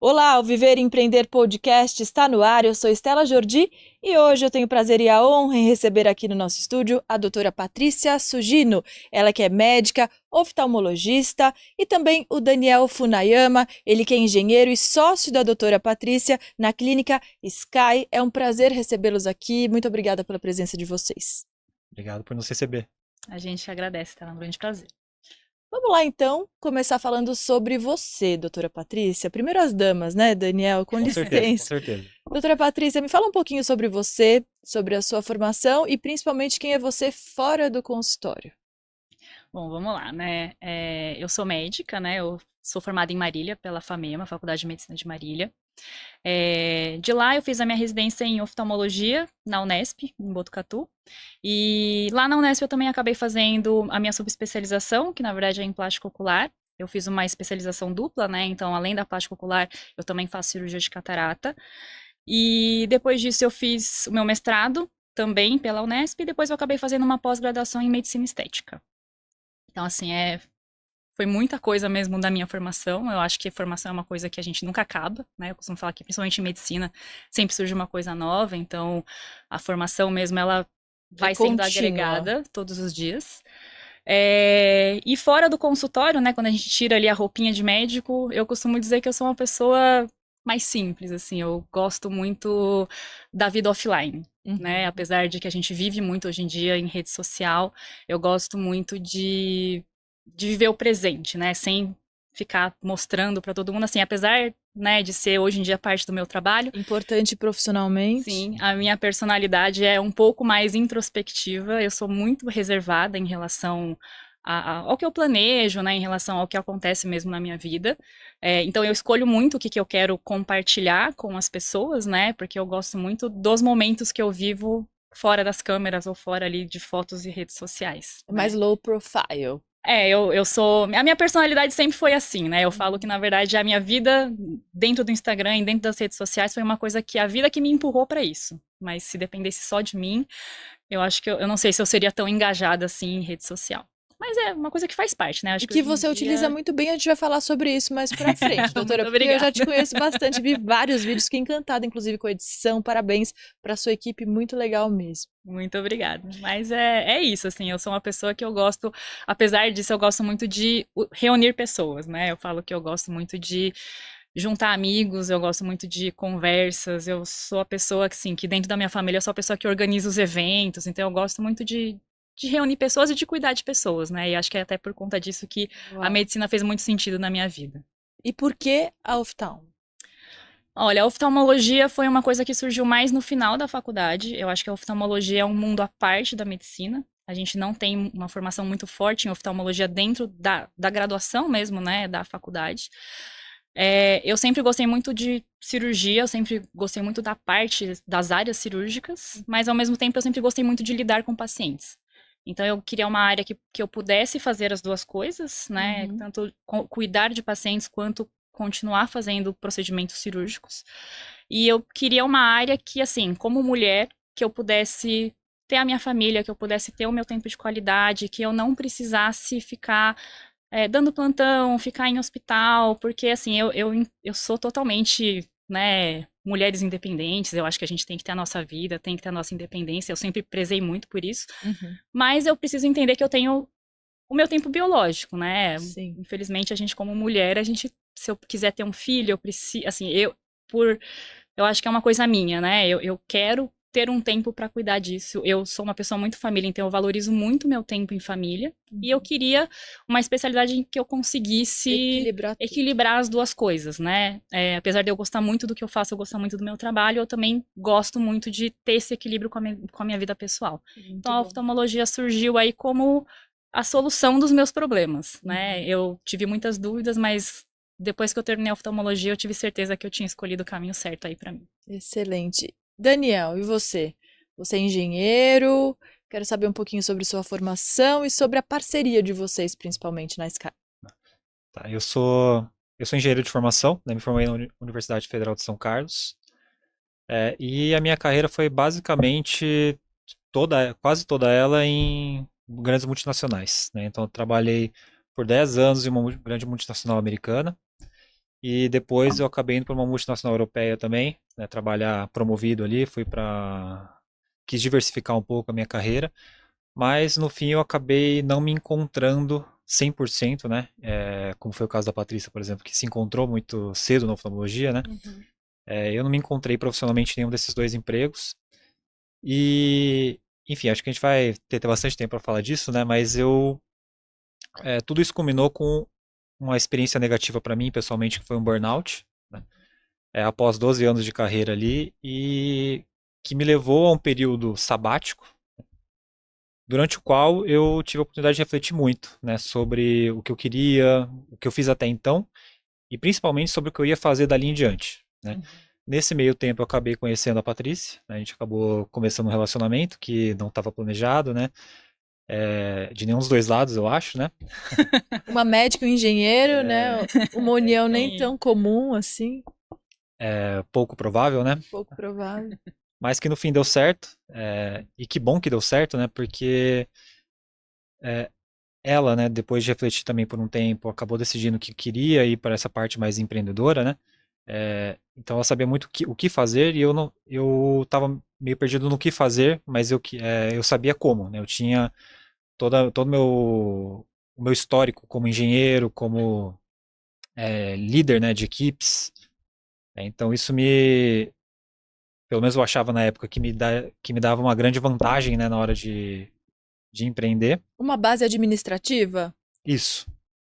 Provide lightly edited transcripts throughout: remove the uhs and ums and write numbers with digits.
Olá, o Viver e Empreender Podcast está no ar. Eu sou Estela Jordi e hoje eu tenho o prazer e a honra em receber aqui no nosso estúdio a doutora Patrícia Sugino. Ela que é médica, oftalmologista, e também o Daniel Funayama, ele que é engenheiro e sócio da doutora Patrícia na clínica Sky. É um prazer recebê-los aqui. Muito obrigada pela presença de vocês. Obrigado por nos receber. A gente agradece, tá? É um grande prazer. Vamos lá, então, começar falando sobre você, doutora Patrícia. Primeiro as damas, né, Daniel? Com Com certeza, com licença. certeza. Doutora Patrícia, me fala um pouquinho sobre você, sobre a sua formação e principalmente quem é você fora do consultório. Bom, vamos lá, né? Eu sou médica, né? Eu sou formada em Marília pela FAMEMA, Faculdade de Medicina de Marília. De lá eu fiz a minha residência em oftalmologia na Unesp, em Botucatu. E lá na Unesp eu também acabei fazendo a minha subespecialização, que na verdade é em plástico ocular. Eu fiz uma especialização dupla, né? Então, além da plástica ocular, eu também faço cirurgia de catarata. E depois disso eu fiz o meu mestrado também pela Unesp e depois eu acabei fazendo uma pós-graduação em medicina estética. Então, assim, foi muita coisa mesmo da minha formação. Eu acho que a formação é uma coisa que a gente nunca acaba, né? Eu costumo falar que, principalmente em medicina, sempre surge uma coisa nova. Então, a formação mesmo, ela É vai sendo contínua. agregada todos os dias. E fora do consultório, né? Quando a gente tira ali a roupinha de médico, eu costumo dizer que eu sou uma pessoa mais simples, assim. Eu gosto muito da vida offline. Né, Uhum. apesar de que a gente vive muito hoje em dia em rede social, eu gosto muito de viver o presente, né? Sem ficar mostrando para todo mundo, assim, apesar, né, de ser hoje em dia parte do meu trabalho, Importante profissionalmente. sim, a minha personalidade é um pouco mais introspectiva, eu sou muito reservada em relação ao que eu planejo, né, em relação ao que acontece mesmo na minha vida. Então eu escolho muito o que eu quero compartilhar com as pessoas, né, porque eu gosto muito dos momentos que eu vivo fora das câmeras ou fora ali de fotos e redes sociais, É mais né. low profile. Eu sou. A minha personalidade sempre foi assim, né? Eu falo que, Uhum. na verdade, a minha vida dentro do Instagram e dentro das redes sociais foi uma coisa que a vida que me empurrou para isso. Mas se dependesse só de mim, eu acho que eu não sei se eu seria tão engajada assim em rede social. Mas é uma coisa que faz parte, né? E Acho que que hoje em você utiliza dia. muito bem, a gente vai falar sobre isso mais pra frente, doutora, Muito porque eu obrigada. já te conheço bastante, vi vários vídeos, fiquei encantada, inclusive, com a edição. Parabéns para sua equipe, muito legal mesmo. Muito obrigada. Mas é isso, assim, eu sou uma pessoa que eu gosto, apesar disso, eu gosto muito de reunir pessoas, né? Eu falo que eu gosto muito de juntar amigos, eu gosto muito de conversas, eu sou a pessoa que, assim, que dentro da minha família eu sou a pessoa que organiza os eventos, então eu gosto muito de reunir pessoas e de cuidar de pessoas, né? E acho que é até por conta disso que a Uau. medicina fez muito sentido na minha vida. E por que a oftalmo? Olha, a oftalmologia foi uma coisa que surgiu mais no final da faculdade. Eu acho que a oftalmologia é um mundo à parte da medicina. A gente não tem uma formação muito forte em oftalmologia dentro da graduação mesmo, né, da faculdade. Eu sempre gostei muito de cirurgia, eu sempre gostei muito da parte das áreas cirúrgicas, mas ao mesmo tempo eu sempre gostei muito de lidar com pacientes. Então eu queria uma área que eu pudesse fazer as duas coisas, né? Uhum. Tanto cuidar de pacientes quanto continuar fazendo procedimentos cirúrgicos. E eu queria uma área que, assim, como mulher, que eu pudesse ter a minha família, que eu pudesse ter o meu tempo de qualidade, que eu não precisasse ficar dando plantão, ficar em hospital, porque, assim, eu sou totalmente, né, mulheres independentes, eu acho que a gente tem que ter a nossa vida, tem que ter a nossa independência, eu sempre prezei muito por isso, Uhum. mas eu preciso entender que eu tenho o meu tempo biológico, né? Sim. Infelizmente, a gente, como mulher, se eu quiser ter um filho, eu preciso, assim, eu acho que é uma coisa minha, né? Eu quero ter um tempo para cuidar disso. Eu sou uma pessoa muito família, então eu valorizo muito meu tempo em família. E eu Uhum. queria uma especialidade em que eu conseguisse Equilibrar tudo. equilibrar as duas coisas, né? Apesar de eu gostar muito do que eu faço, eu gostar muito do meu trabalho, eu também gosto muito de ter esse equilíbrio com a minha vida pessoal. Então Muito a bom. oftalmologia surgiu aí como a solução dos meus problemas, né? Uhum. Eu tive muitas dúvidas, mas depois que eu terminei a oftalmologia, eu tive certeza que eu tinha escolhido o caminho certo aí pra mim. Excelente. Daniel, e você? Você é engenheiro? Quero saber um pouquinho sobre sua formação e sobre a parceria de vocês, principalmente na Sky. Tá, eu sou engenheiro de formação, né? Me formei na Universidade Federal de São Carlos. E a minha carreira foi basicamente quase toda ela em grandes multinacionais, né? Então eu trabalhei por 10 anos em uma grande multinacional americana E depois eu acabei indo para uma multinacional europeia também, né, trabalhar promovido ali, quis diversificar um pouco a minha carreira, mas no fim eu acabei não me encontrando 100%, né? Como foi o caso da Patrícia, por exemplo, que se encontrou muito cedo na oftalmologia, né? Uhum. Eu não me encontrei profissionalmente em nenhum desses dois empregos. E, enfim, acho que a gente vai ter bastante tempo para falar disso, né? Mas tudo isso culminou com uma experiência negativa para mim, pessoalmente, que foi um burnout, né? Após 12 anos de carreira ali, e que me levou a um período sabático, durante o qual eu tive a oportunidade de refletir muito, né, sobre o que eu queria, o que eu fiz até então, e principalmente sobre o que eu ia fazer dali em diante, né. Uhum. Nesse meio tempo eu acabei conhecendo a Patrícia, né, a gente acabou começando um relacionamento que não estava planejado, né, de nenhum dos dois lados, eu acho, né. Uma médica e um engenheiro, né? Uma união nem Sim. tão comum assim, Pouco provável, né, pouco provável. mas que no fim deu certo, e que bom que deu certo, né, porque ela, né, depois de refletir também por um tempo, acabou decidindo que queria ir para essa parte mais empreendedora, né? Então ela sabia muito o que fazer e eu não, eu estava meio perdido no que fazer, mas eu sabia como, né? Eu tinha todo o meu histórico como engenheiro, como líder, né, de equipes. Então isso pelo menos eu achava na época que me dava uma grande vantagem, né, na hora de empreender. Uma base administrativa? Isso,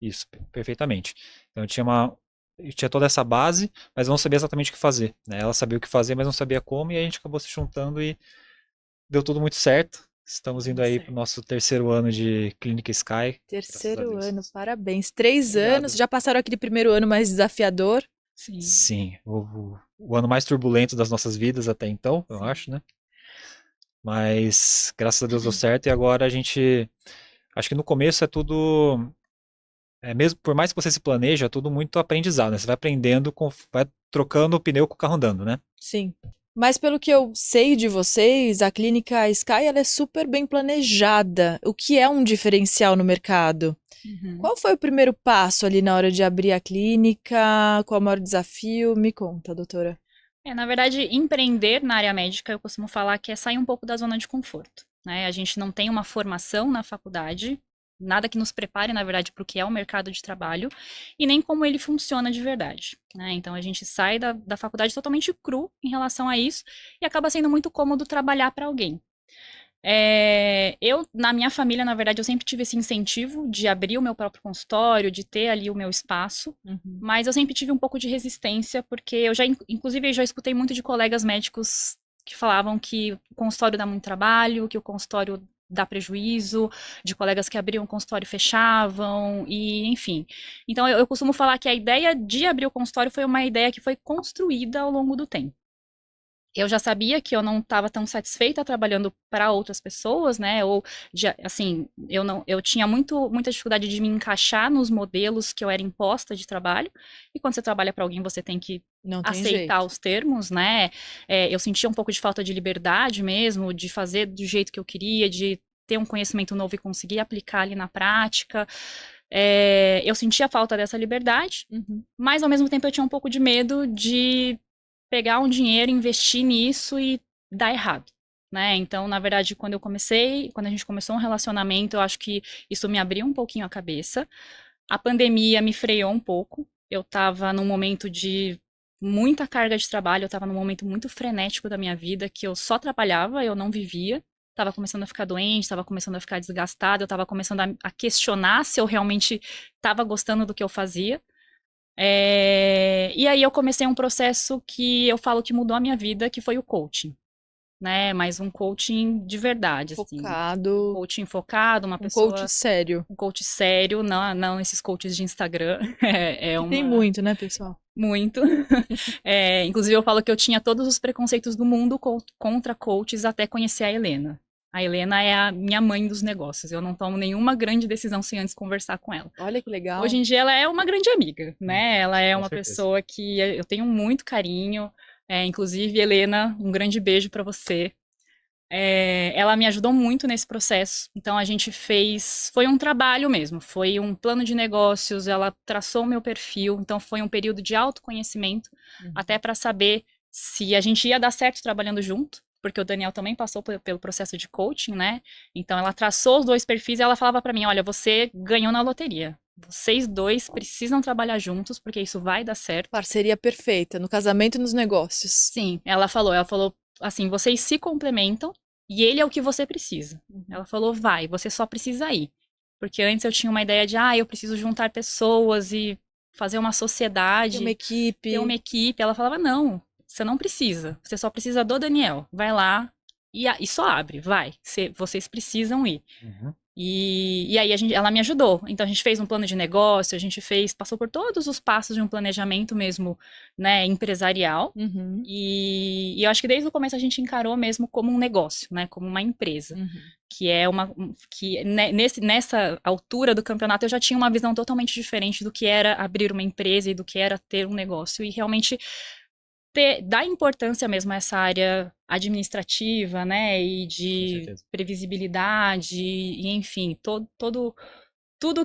isso, perfeitamente. Então eu tinha toda essa base, mas eu não sabia exatamente o que fazer, né? Ela sabia o que fazer, mas não sabia como, e a gente acabou se juntando e deu tudo muito certo. Estamos indo Deu aí para o certo. nosso terceiro ano de Clínica Sky, graças a Terceiro Deus. ano, parabéns. 3 anos, Obrigado. já passaram aquele primeiro ano mais desafiador. Sim, Sim, o ano mais turbulento das nossas vidas até então, eu sim. acho, né? Mas graças a Deus deu certo e agora acho que no começo é tudo. Mesmo por mais que você se planeja, é tudo muito aprendizado, né? Você vai aprendendo, vai trocando o pneu com o carro andando, né? Sim. Mas pelo que eu sei de vocês, a clínica Sky ela é super bem planejada, o que é um diferencial no mercado. Uhum. Qual foi o primeiro passo ali na hora de abrir a clínica? Qual o maior desafio? Me conta, doutora. Na verdade, empreender na área médica, eu costumo falar que é sair um pouco da zona de conforto, né? A gente não tem uma formação na faculdade, nada que nos prepare, na verdade, para o que é o mercado de trabalho, e nem como ele funciona de verdade, né? Então, a gente sai da faculdade totalmente cru em relação a isso, e acaba sendo muito cômodo trabalhar para alguém. Na minha família, na verdade, eu sempre tive esse incentivo de abrir o meu próprio consultório, de ter ali o meu espaço, Uhum. mas eu sempre tive um pouco de resistência, porque inclusive, eu já escutei muito de colegas médicos que falavam que o consultório dá muito trabalho, que o consultório dá prejuízo, de colegas que abriam o consultório e fechavam, e enfim. Então, eu costumo falar que a ideia de abrir o consultório foi uma ideia que foi construída ao longo do tempo. Eu já sabia que eu não estava tão satisfeita trabalhando para outras pessoas, né? Ou assim, eu tinha muita dificuldade de me encaixar nos modelos que eu era imposta de trabalho. E quando você trabalha para alguém, você tem que Não tem aceitar jeito. os termos, né? Eu sentia um pouco de falta de liberdade mesmo, de fazer do jeito que eu queria, de ter um conhecimento novo e conseguir aplicar ali na prática. Eu sentia falta dessa liberdade, Uhum. mas ao mesmo tempo eu tinha um pouco de medo de pegar um dinheiro, investir nisso e dar errado, né? Então, na verdade, quando a gente começou um relacionamento, eu acho que isso me abriu um pouquinho a cabeça. A pandemia me freou um pouco. Eu estava num momento de muita carga de trabalho, eu estava num momento muito frenético da minha vida, que eu só trabalhava, eu não vivia. Estava começando a ficar doente, estava começando a ficar desgastada, eu estava começando a questionar se eu realmente estava gostando do que eu fazia. E aí eu comecei um processo que eu falo que mudou a minha vida, que foi o coaching, né? Mas um coaching de verdade, assim. Um Focado, coaching focado, um coach sério. um coach sério, não esses coaches de Instagram. É Que tem uma. muito, né, pessoal? Muito. Inclusive, eu falo que eu tinha todos os preconceitos do mundo contra coaches até conhecer a Helena. A Helena é a minha mãe dos negócios. Eu não tomo nenhuma grande decisão sem antes conversar com ela. Olha que legal. Hoje em dia ela é uma grande amiga, né? Ela é Com uma certeza. pessoa que eu tenho muito carinho. Inclusive, Helena, um grande beijo para você. Ela me ajudou muito nesse processo. Então a gente fez, foi um trabalho mesmo, foi um plano de negócios, ela traçou o meu perfil, então foi um período de autoconhecimento, até para saber se a gente ia dar certo trabalhando junto, porque o Daniel também passou pelo processo de coaching, né? Então ela traçou os dois perfis e ela falava para mim, olha, você ganhou na loteria. Vocês dois precisam trabalhar juntos, porque isso vai dar certo. Parceria perfeita no casamento e nos negócios. Sim, ela falou assim, vocês se complementam e ele é o que você precisa. Ela falou, vai, você só precisa ir. Porque antes eu tinha uma ideia de, eu preciso juntar pessoas e fazer uma sociedade, ter uma equipe. Ela falava, não, você não precisa, você só precisa do Daniel. Vai lá e só abre, vai, vocês precisam ir. E aí ela me ajudou. Então a gente fez um plano de negócio, passou por todos os passos de um planejamento mesmo, né, empresarial. E eu acho que desde o começo a gente encarou mesmo como um negócio, né, como uma empresa. Que é nessa altura do campeonato eu já tinha uma visão totalmente diferente do que era abrir uma empresa e do que era ter um negócio. E realmente dar importância mesmo a essa área administrativa, né, e de previsibilidade, e enfim, tudo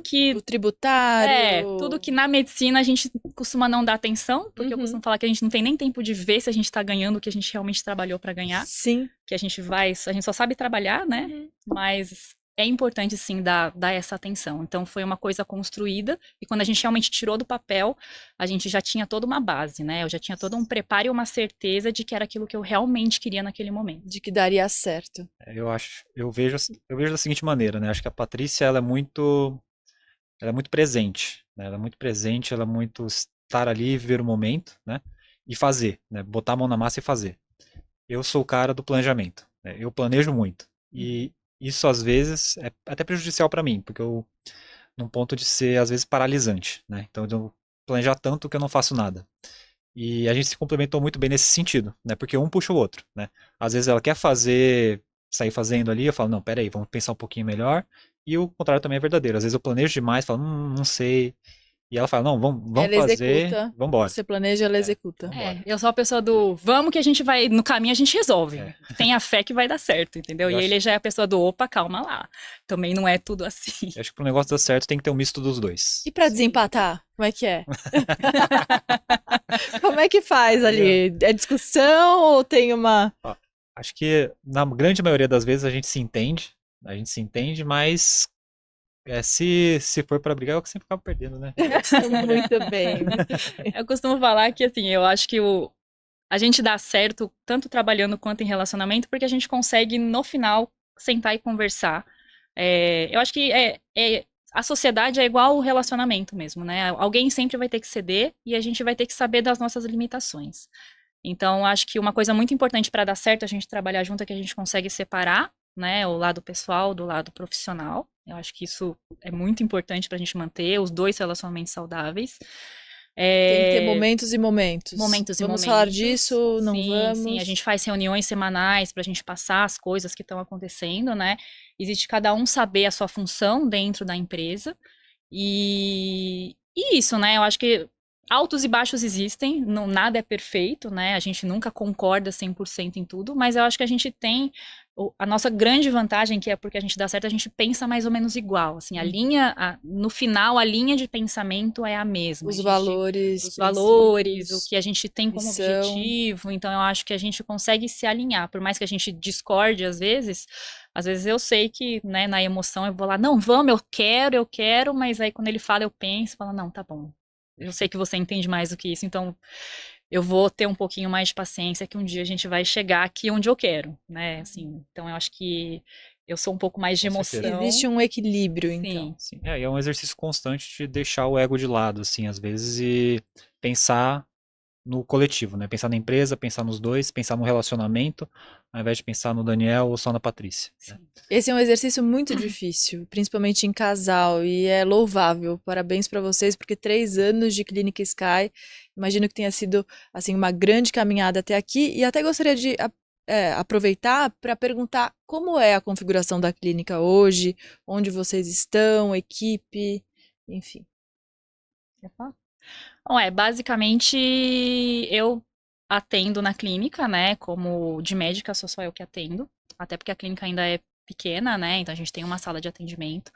que... O tributário. Tudo que na medicina a gente costuma não dar atenção, porque eu costumo falar que a gente não tem nem tempo de ver se a gente tá ganhando o que a gente realmente trabalhou para ganhar. Sim. Que a gente só sabe trabalhar, né, mas... É importante, sim, dar essa atenção. Então, foi uma coisa construída, e quando a gente realmente tirou do papel, a gente já tinha toda uma base, né? Eu já tinha todo um preparo e uma certeza de que era aquilo que eu realmente queria naquele momento. De que daria certo. Eu vejo da seguinte maneira, né? Acho que a Patrícia, ela é muito presente, né? Ela é muito presente, ela é muito estar ali, viver o momento, né? E fazer, né? Botar a mão na massa e fazer. Eu sou o cara do planejamento, né? Eu planejo muito. E isso, às vezes, é até prejudicial para mim, porque eu, num ponto de ser, às vezes, paralisante, né? Então, eu planejar tanto que eu não faço nada. E a gente se complementou muito bem nesse sentido, né? Porque um puxa o outro, né? Às vezes ela quer sair fazendo ali, eu falo, não, peraí, vamos pensar um pouquinho melhor. E o contrário também é verdadeiro. Às vezes eu planejo demais, falo, não sei. E ela fala, não, vamos ela fazer, executa. vamos embora. Você planeja, ela executa. Eu sou a pessoa do vamos que a gente vai, no caminho a gente resolve. Tenha fé que vai dar certo, entendeu? E ele já é a pessoa do opa, calma lá. Também não é tudo assim. Eu acho que pro negócio dar certo tem que ter um misto dos dois. E pra desempatar, como é que é? Como é que faz ali? É discussão ou tem uma... Acho que na grande maioria das vezes a gente se entende, mas se for pra brigar, eu sempre acabo perdendo, né? Muito bem. Eu costumo falar que, assim, eu acho que a gente dá certo tanto trabalhando quanto em relacionamento porque a gente consegue, no final, sentar e conversar. Eu acho que a sociedade é igual o relacionamento mesmo, né? Alguém sempre vai ter que ceder e a gente vai ter que saber das nossas limitações. Então, acho que uma coisa muito importante para dar certo a gente trabalhar junto é que a gente consegue separar, né, o lado pessoal do lado profissional. Eu acho que isso é muito importante para a gente manter os dois relacionamentos saudáveis. Tem que ter momentos e momentos. Momentos e vamos momentos. falar disso, não sim, vamos? Sim, a gente faz reuniões semanais para a gente passar as coisas que estão acontecendo, né? Existe cada um saber a sua função dentro da empresa. E isso, né? Eu acho que altos e baixos existem, nada é perfeito, né? A gente nunca concorda 100% em tudo, mas eu acho que a gente tem a nossa grande vantagem, que é porque a gente dá certo, a gente pensa mais ou menos igual, assim, no final, a linha de pensamento é a mesma. Os valores, o que a gente tem como objetivo, então eu acho que a gente consegue se alinhar, por mais que a gente discorde às vezes eu sei que, né, na emoção eu vou lá, não, vamos, eu quero, mas aí quando ele fala, eu penso, falo, não, tá bom. Eu sei que você entende mais do que isso, então eu vou ter um pouquinho mais de paciência que um dia a gente vai chegar aqui onde eu quero, né? Assim, então eu acho que eu sou um pouco mais de emoção. Existe um equilíbrio, então. Sim. É um exercício constante de deixar o ego de lado, assim, às vezes, e pensar no coletivo, né? Pensar na empresa, pensar nos dois, pensar no relacionamento, ao invés de pensar no Daniel ou só na Patrícia. Né? Esse é um exercício muito difícil, principalmente em casal, e é louvável. Parabéns para vocês, porque 3 anos de Clínica Sky, imagino que tenha sido assim uma grande caminhada até aqui, e até gostaria de aproveitar para perguntar como é a configuração da clínica hoje, onde vocês estão, equipe, enfim. Quer falar? Bom, basicamente eu atendo na clínica, né, como de médica, sou só eu que atendo. até porque a clínica ainda é pequena, né? Então a gente tem uma sala de atendimento.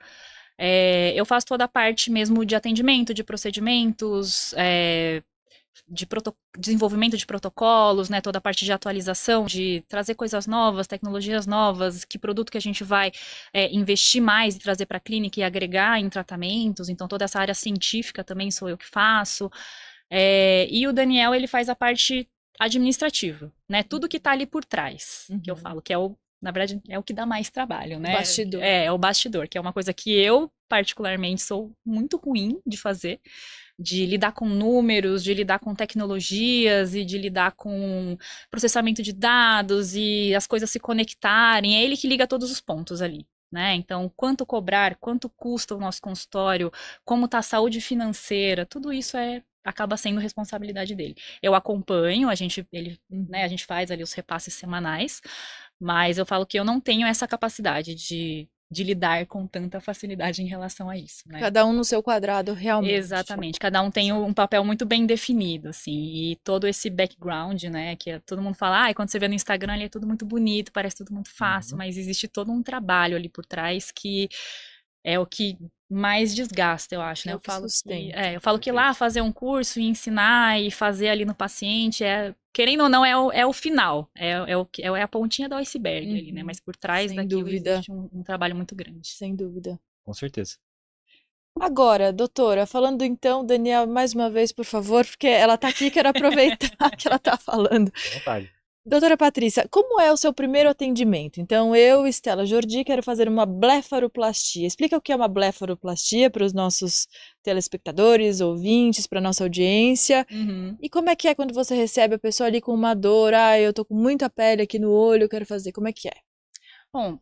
Eu faço toda a parte mesmo de atendimento, de procedimentos, desenvolvimento de protocolos, né? Toda a parte de atualização, de trazer coisas novas, tecnologias novas, que produto que a gente vai investir mais e trazer para a clínica e agregar em tratamentos. Então toda essa área científica também sou eu que faço. E o Daniel, ele faz a parte administrativa, né? Tudo que tá ali por trás, que eu falo, que na verdade, é o que dá mais trabalho, né? O bastidor. É o bastidor, que é uma coisa que eu, particularmente, sou muito ruim de fazer, de lidar com números, de lidar com tecnologias e de lidar com processamento de dados e as coisas se conectarem. É ele que liga todos os pontos ali. Né? Então, quanto cobrar, quanto custa o nosso consultório, como está a saúde financeira, tudo isso acaba sendo responsabilidade dele. Eu acompanho, a gente faz ali os repasses semanais, mas eu falo que eu não tenho essa capacidade de lidar com tanta facilidade em relação a isso, né? Cada um no seu quadrado, realmente. Exatamente, cada um tem um papel muito bem definido, assim, e todo esse background, né, que todo mundo fala, quando você vê no Instagram ali é tudo muito bonito, parece tudo muito fácil, mas existe todo um trabalho ali por trás que é o que mais desgasta, eu acho, né? Eu falo que lá fazer um curso e ensinar e fazer ali no paciente querendo ou não, é o final, é a pontinha do iceberg ali, né? Mas por trás Sem daquilo dúvida. existe um trabalho muito grande. Sem dúvida. Com certeza. Agora, doutora, falando então, Daniel, mais uma vez, por favor, porque ela tá aqui, quero aproveitar que ela tá falando. À vontade. Doutora Patrícia, como é o seu primeiro atendimento? Então, eu, Estela Jordi, quero fazer uma blefaroplastia. Explica o que é uma blefaroplastia para os nossos telespectadores, ouvintes, para nossa audiência. E como é que é quando você recebe a pessoa ali com uma dor? Eu tô com muita pele aqui no olho, eu quero fazer. Como é que é? Bom,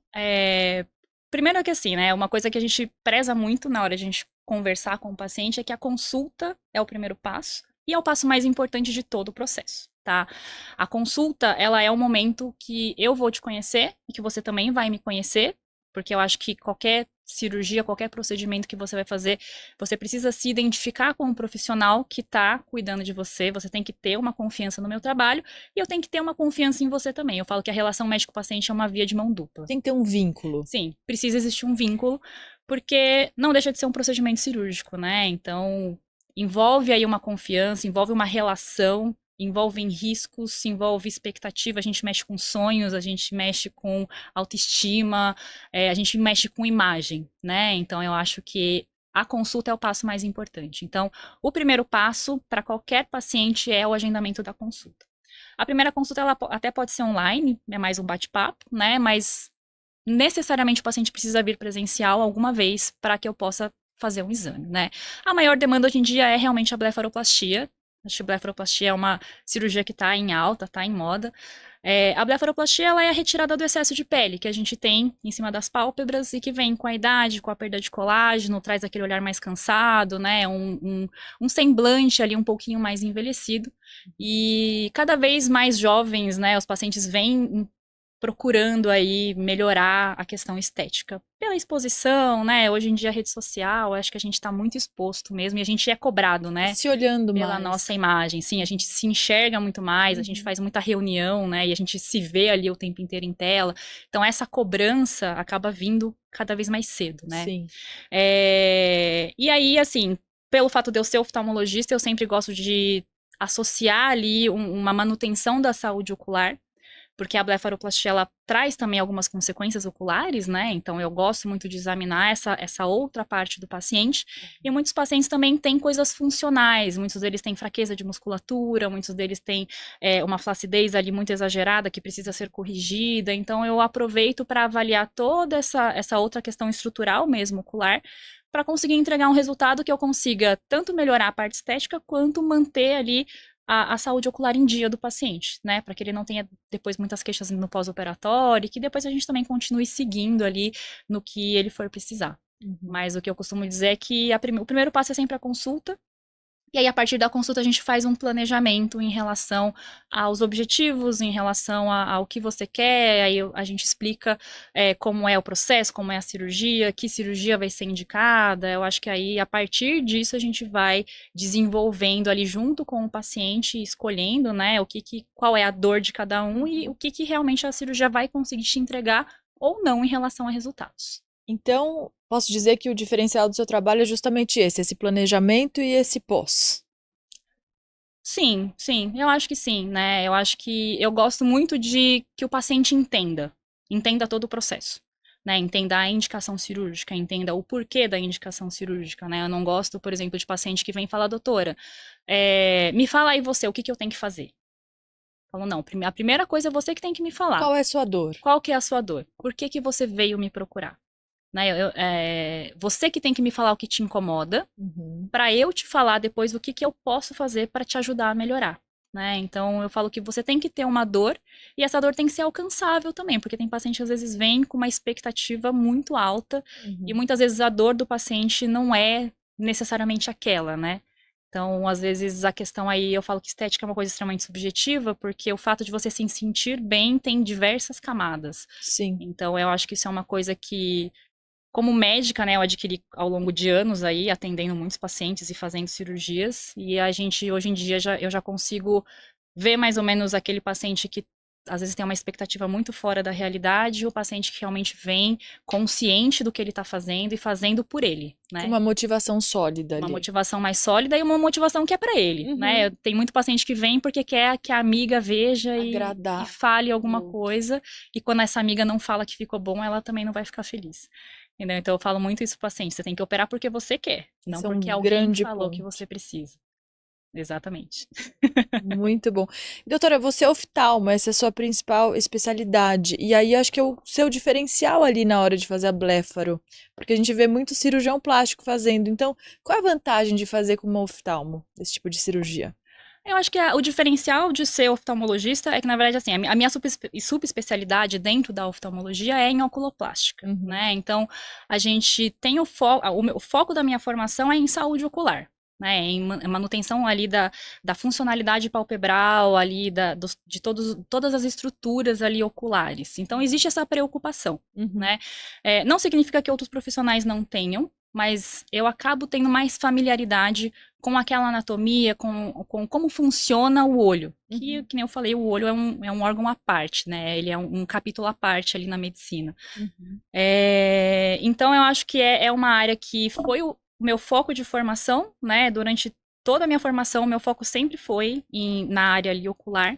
primeiro que assim, né, uma coisa que a gente preza muito na hora de a gente conversar com o paciente é que a consulta é o primeiro passo e é o passo mais importante de todo o processo, tá? A consulta, ela é o momento que eu vou te conhecer e que você também vai me conhecer, porque eu acho que qualquer cirurgia, qualquer procedimento que você vai fazer, você precisa se identificar com um profissional que está cuidando de você, você tem que ter uma confiança no meu trabalho e eu tenho que ter uma confiança em você também. Eu falo que a relação médico-paciente é uma via de mão dupla. Tem que ter um vínculo. Sim, precisa existir um vínculo, porque não deixa de ser um procedimento cirúrgico, né? Então, envolve aí uma confiança, envolve uma relação, envolve riscos, envolve expectativa, a gente mexe com sonhos, a gente mexe com autoestima, a gente mexe com imagem, né? Então, eu acho que a consulta é o passo mais importante. Então, o primeiro passo para qualquer paciente é o agendamento da consulta. A primeira consulta, ela até pode ser online, é mais um bate-papo, né? Mas necessariamente o paciente precisa vir presencial alguma vez para que eu possa fazer um exame, né? A maior demanda hoje em dia é realmente a blefaroplastia. A blefaroplastia é uma cirurgia que está em alta, está em moda. A blefaroplastia, ela é a retirada do excesso de pele que a gente tem em cima das pálpebras e que vem com a idade, com a perda de colágeno, traz aquele olhar mais cansado, né? Um semblante ali um pouquinho mais envelhecido. E cada vez mais jovens, né? Os pacientes vêm procurando aí melhorar a questão estética pela exposição, né? Hoje em dia a rede social, acho que a gente está muito exposto mesmo e a gente é cobrado, né? Se olhando pela mais. nossa imagem, sim, a gente se enxerga muito mais, a gente faz muita reunião, né? E a gente se vê ali o tempo inteiro em tela. Então essa cobrança acaba vindo cada vez mais cedo, né? Sim. E aí, assim, pelo fato de eu ser oftalmologista, eu sempre gosto de associar ali uma manutenção da saúde ocular, porque a blefaroplastia, ela traz também algumas consequências oculares, né? Então, eu gosto muito de examinar essa outra parte do paciente. E muitos pacientes também têm coisas funcionais. Muitos deles têm fraqueza de musculatura, muitos deles têm uma flacidez ali muito exagerada que precisa ser corrigida. Então, eu aproveito para avaliar toda essa outra questão estrutural mesmo, ocular, para conseguir entregar um resultado que eu consiga tanto melhorar a parte estética, quanto manter ali a saúde ocular em dia do paciente, né? Para que ele não tenha depois muitas queixas no pós-operatório e que depois a gente também continue seguindo ali no que ele for precisar. Mas o que eu costumo dizer é que o primeiro passo é sempre a consulta E aí, a partir da consulta, a gente faz um planejamento em relação aos objetivos, em relação ao que você quer. Aí a gente explica como é o processo, como é a cirurgia, que cirurgia vai ser indicada. Eu acho que aí, a partir disso, a gente vai desenvolvendo ali junto com o paciente, escolhendo, né, qual é a dor de cada um e o que realmente a cirurgia vai conseguir te entregar ou não em relação a resultados. Então, posso dizer que o diferencial do seu trabalho é justamente esse planejamento e esse pós. Sim, sim, eu acho que sim, né? Eu acho que eu gosto muito de que o paciente entenda todo o processo, né? Entenda a indicação cirúrgica, entenda o porquê da indicação cirúrgica, né? Eu não gosto, por exemplo, de paciente que vem falar, doutora, me fala aí você, o que eu tenho que fazer? Eu falo, não, a primeira coisa é você que tem que me falar. Qual é a sua dor? Qual que é a sua dor? Por que você veio me procurar? Né? Você que tem que me falar o que te incomoda, para eu te falar depois o que eu posso fazer para te ajudar a melhorar. Né? Então, eu falo que você tem que ter uma dor e essa dor tem que ser alcançável também, porque tem paciente que às vezes vem com uma expectativa muito alta e muitas vezes a dor do paciente não é necessariamente aquela, né? Então, às vezes, a questão aí, eu falo que estética é uma coisa extremamente subjetiva, porque o fato de você se sentir bem tem diversas camadas. Sim. Então, eu acho que isso é uma coisa que, como médica, né, eu adquiri ao longo de anos aí, atendendo muitos pacientes e fazendo cirurgias, e a gente, hoje em dia, eu já consigo ver mais ou menos aquele paciente que às vezes tem uma expectativa muito fora da realidade, e o paciente que realmente vem consciente do que ele está fazendo e fazendo por ele, né? Uma motivação sólida ali. Uma motivação mais sólida e uma motivação que é para ele, né? Tem muito paciente que vem porque quer que a amiga veja e fale alguma coisa, e quando essa amiga não fala que ficou bom, ela também não vai ficar feliz. Entendeu? Então eu falo muito isso pro paciente, você tem que operar porque você quer, não porque alguém falou que você precisa. Exatamente. Muito bom. Doutora, você é oftalmo, essa é a sua principal especialidade. E aí acho que é o seu diferencial ali na hora de fazer a blefaro. Porque a gente vê muito cirurgião plástico fazendo. Então, qual é a vantagem de fazer como oftalmo, esse tipo de cirurgia? Eu acho que o diferencial de ser oftalmologista é que, na verdade, assim, a minha subespecialidade dentro da oftalmologia é em oculoplástica, né? Então, a gente tem o foco da minha formação é em saúde ocular. Né, em manutenção ali da funcionalidade palpebral, ali de todas as estruturas ali oculares. Então, existe essa preocupação, né? Não significa que outros profissionais não tenham, mas eu acabo tendo mais familiaridade com aquela anatomia, com como funciona o olho. Que nem eu falei, o olho é um órgão à parte, né? Ele é um capítulo à parte ali na medicina. Então, eu acho que é uma área que foi o meu foco de formação, né? Durante toda a minha formação, meu foco sempre foi na área ali ocular.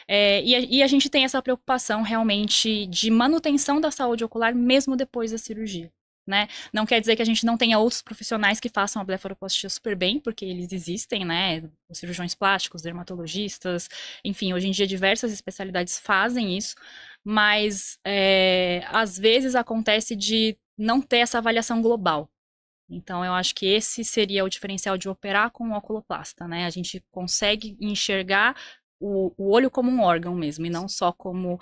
E a gente tem essa preocupação realmente de manutenção da saúde ocular mesmo depois da cirurgia. Né? Não quer dizer que a gente não tenha outros profissionais que façam a blefaroplastia super bem, porque eles existem, né? Os cirurgiões plásticos, dermatologistas, enfim, hoje em dia diversas especialidades fazem isso, mas às vezes acontece de não ter essa avaliação global. Então, eu acho que esse seria o diferencial de operar com o oculoplasta, né? A gente consegue enxergar o olho como um órgão mesmo, e não só como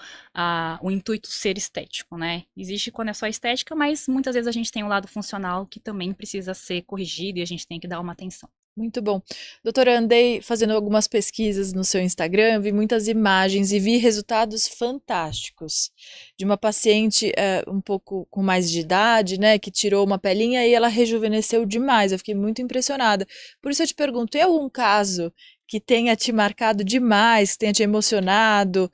o intuito ser estético, né? Existe quando é só estética, mas muitas vezes a gente tem um lado funcional que também precisa ser corrigido e a gente tem que dar uma atenção. Muito bom. Doutora, andei fazendo algumas pesquisas no seu Instagram, vi muitas imagens e vi resultados fantásticos de uma paciente um pouco com mais de idade, né, que tirou uma pelinha e ela rejuvenesceu demais. Eu fiquei muito impressionada. Por isso eu te pergunto, tem algum caso que tenha te marcado demais, que tenha te emocionado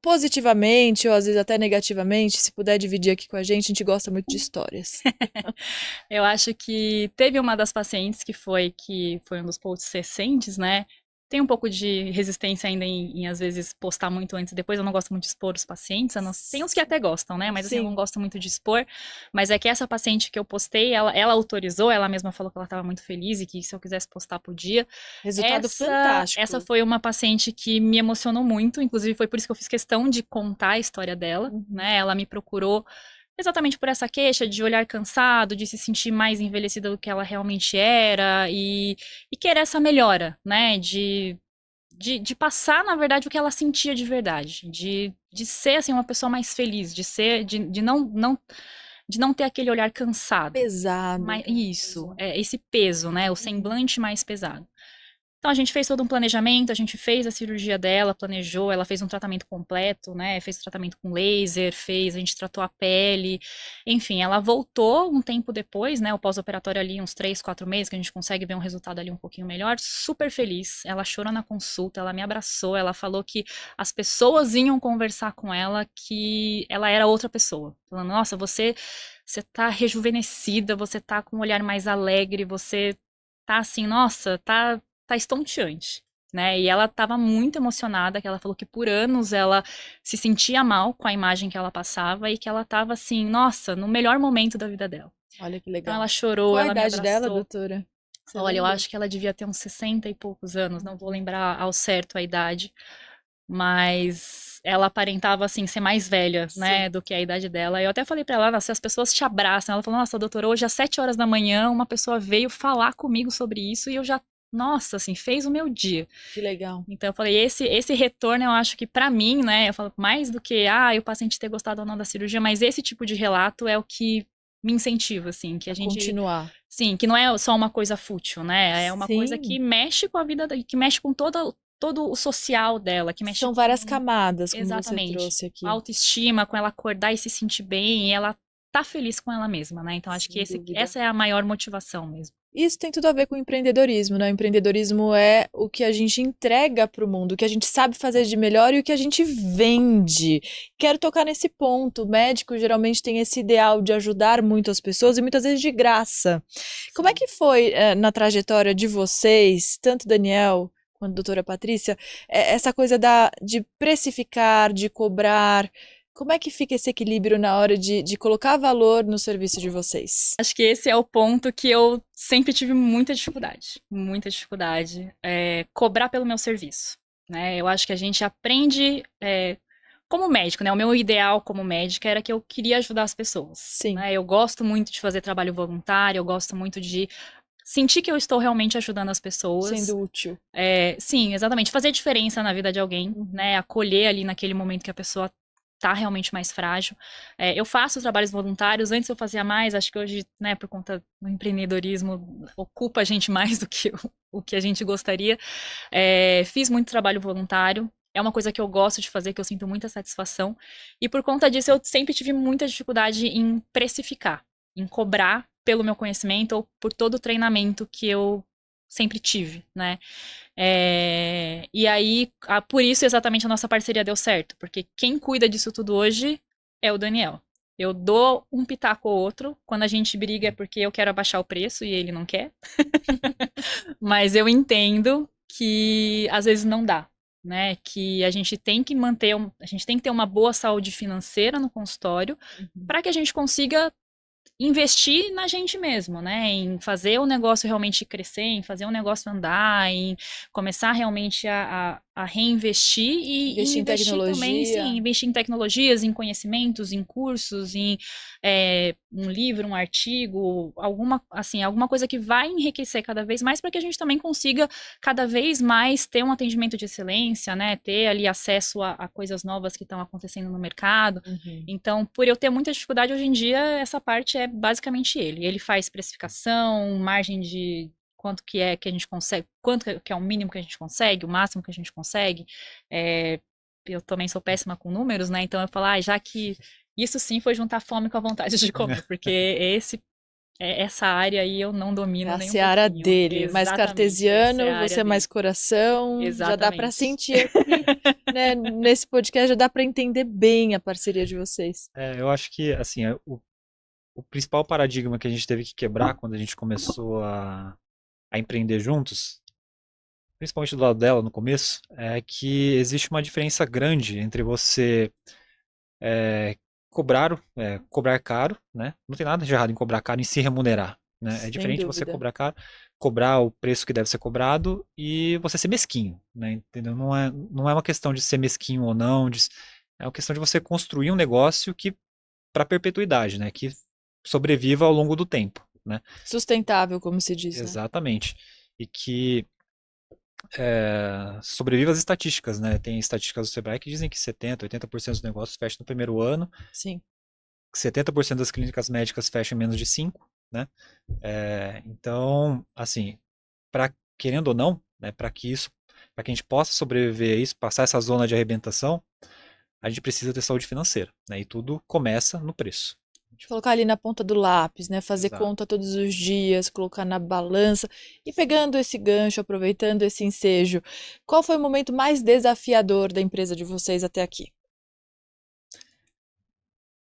positivamente ou às vezes até negativamente? Se puder dividir aqui com a gente gosta muito de histórias. Eu acho que teve uma das pacientes que foi um dos posts recentes, né? Tem um pouco de resistência ainda em às vezes, postar muito antes e depois. Eu não gosto muito de expor os pacientes. Tem uns que até gostam, né? Mas assim, eu não gosto muito de expor. Mas é que essa paciente que eu postei, ela autorizou, ela mesma falou que ela estava muito feliz e que se eu quisesse postar, podia. Resultado fantástico. Essa foi uma paciente que me emocionou muito. Inclusive, foi por isso que eu fiz questão de contar a história dela, né? Ela me procurou exatamente por essa queixa de olhar cansado, de se sentir mais envelhecida do que ela realmente era e querer essa melhora, né? De passar, na verdade, o que ela sentia de verdade. De ser, assim, uma pessoa mais feliz, de não de não ter aquele olhar cansado. Pesado. Isso, esse peso, né? O semblante mais pesado. Então a gente fez todo um planejamento, a gente fez a cirurgia dela, planejou, ela fez um tratamento completo, né? Fez o tratamento com laser, a gente tratou a pele, enfim, ela voltou um tempo depois, né? O pós-operatório ali, uns 3, 4 meses, que a gente consegue ver um resultado ali um pouquinho melhor, super feliz. Ela chorou na consulta, ela me abraçou, ela falou que as pessoas iam conversar com ela, que ela era outra pessoa. Falando, nossa, você tá rejuvenescida, você tá com um olhar mais alegre, você tá assim, nossa, tá estonteante, né? E ela estava muito emocionada, que ela falou que por anos ela se sentia mal com a imagem que ela passava e que ela estava assim, nossa, no melhor momento da vida dela. Olha que Então legal. ela chorou, Qual a ela me idade dela, abraçou. doutora? Você Olha, eu lembra? acho que ela devia ter uns 60 e poucos anos, não vou lembrar ao certo a idade, mas ela aparentava assim ser mais velha, né, Sim. do que a idade dela. Eu até falei pra ela, nossa, se as pessoas te abraçam, ela falou, nossa, doutora, hoje às 7 horas da manhã uma pessoa veio falar comigo sobre isso e eu já, nossa, assim, fez o meu dia. Que legal. Então eu falei, esse retorno eu acho que pra mim, né, eu falo mais do que, o paciente ter gostado ou não da cirurgia, mas esse tipo de relato é o que me incentiva, assim, que a gente, Continuar. sim, que não é só uma coisa fútil, né, é uma coisa Sim. que mexe com a vida, que mexe com todo o social dela, que mexe São várias com, camadas, como você exatamente, trouxe aqui. a autoestima, com ela acordar e se sentir bem, e ela tá feliz com ela mesma, né, então acho que Sem dúvida. essa é a maior motivação mesmo. Isso tem tudo a ver com o empreendedorismo, né? O empreendedorismo é o que a gente entrega para o mundo, o que a gente sabe fazer de melhor e o que a gente vende. Quero tocar nesse ponto. O médico geralmente tem esse ideal de ajudar muito as pessoas e muitas vezes de graça. Como é que foi na trajetória de vocês, tanto Daniel quanto a doutora Patrícia, essa coisa de precificar, de cobrar? Como é que fica esse equilíbrio na hora de colocar valor no serviço de vocês? Acho que esse é o ponto que eu sempre tive muita dificuldade, cobrar pelo meu serviço, né? Eu acho que a gente aprende como médico, né? O meu ideal como médica era que eu queria ajudar as pessoas, Sim. né? Eu gosto muito de fazer trabalho voluntário, eu gosto muito de sentir que eu estou realmente ajudando as pessoas. Sendo útil. Sim, exatamente. Fazer diferença na vida de alguém, Uhum. né? Acolher ali naquele momento que a pessoa tá realmente mais frágil. Eu faço trabalhos voluntários, antes eu fazia mais, acho que hoje, né, por conta do empreendedorismo, ocupa a gente mais do que o que a gente gostaria. Fiz muito trabalho voluntário, é uma coisa que eu gosto de fazer, que eu sinto muita satisfação, e por conta disso eu sempre tive muita dificuldade em precificar, em cobrar pelo meu conhecimento ou por todo o treinamento que eu sempre tive, né? E aí, por isso exatamente a nossa parceria deu certo, porque quem cuida disso tudo hoje é o Daniel. Eu dou um pitaco ou outro, quando a gente briga é porque eu quero abaixar o preço e ele não quer. Mas eu entendo que às vezes não dá, né? Que a gente tem que a gente tem que ter uma boa saúde financeira no consultório para que a gente consiga investir na gente mesmo, né? Em fazer o negócio realmente crescer, em fazer o negócio andar, em começar realmente a reinvestir e Investir em investir também, tecnologia. sim, investir em tecnologias, em conhecimentos, em cursos, em um livro, um artigo, alguma coisa que vai enriquecer cada vez mais para que a gente também consiga cada vez mais ter um atendimento de excelência, né? Ter ali acesso a coisas novas que estão acontecendo no mercado. Uhum. Então, por eu ter muita dificuldade hoje em dia, essa parte é basicamente ele. Ele faz precificação, margem de quanto que é que a gente consegue, quanto que é o mínimo que a gente consegue, o máximo que a gente consegue. Eu também sou péssima com números, né? Então eu falo, já que isso sim foi juntar fome com a vontade de comer, porque essa área aí eu não É domino a nem um seara pouquinho. dele, mais Exatamente, essa é a cartesiano, área você é mais dele. coração, já dá para Exatamente. sentir aqui, né, nesse podcast já dá para entender bem a parceria de vocês. Eu acho que, assim, o principal paradigma que a gente teve que quebrar quando a gente começou a empreender juntos, principalmente do lado dela no começo, é que existe uma diferença grande entre você cobrar caro, né? Não tem nada de errado em cobrar caro, em se remunerar, né? É Sem diferente você dúvida. cobrar caro, cobrar o preço que deve ser cobrado e você ser mesquinho, né? Entendeu? Não é uma questão de ser mesquinho ou não, é uma questão de você construir um negócio que para perpetuidade, né? Que sobreviva ao longo do tempo, né? Sustentável, como se diz, né? Exatamente. E que sobreviva às estatísticas, né? Tem estatísticas do Sebrae que dizem que 70%, 80% dos negócios fecham no primeiro ano. Sim. 70% das clínicas médicas fecham em menos de 5, né? Então, assim, querendo ou não, né, para que a gente possa sobreviver a isso, passar essa zona de arrebentação, a gente precisa ter saúde financeira, né? E tudo começa no preço. Colocar ali na ponta do lápis, né? Fazer Exato. conta todos os dias, colocar na balança e pegando esse gancho, aproveitando esse ensejo. Qual foi o momento mais desafiador da empresa de vocês até aqui?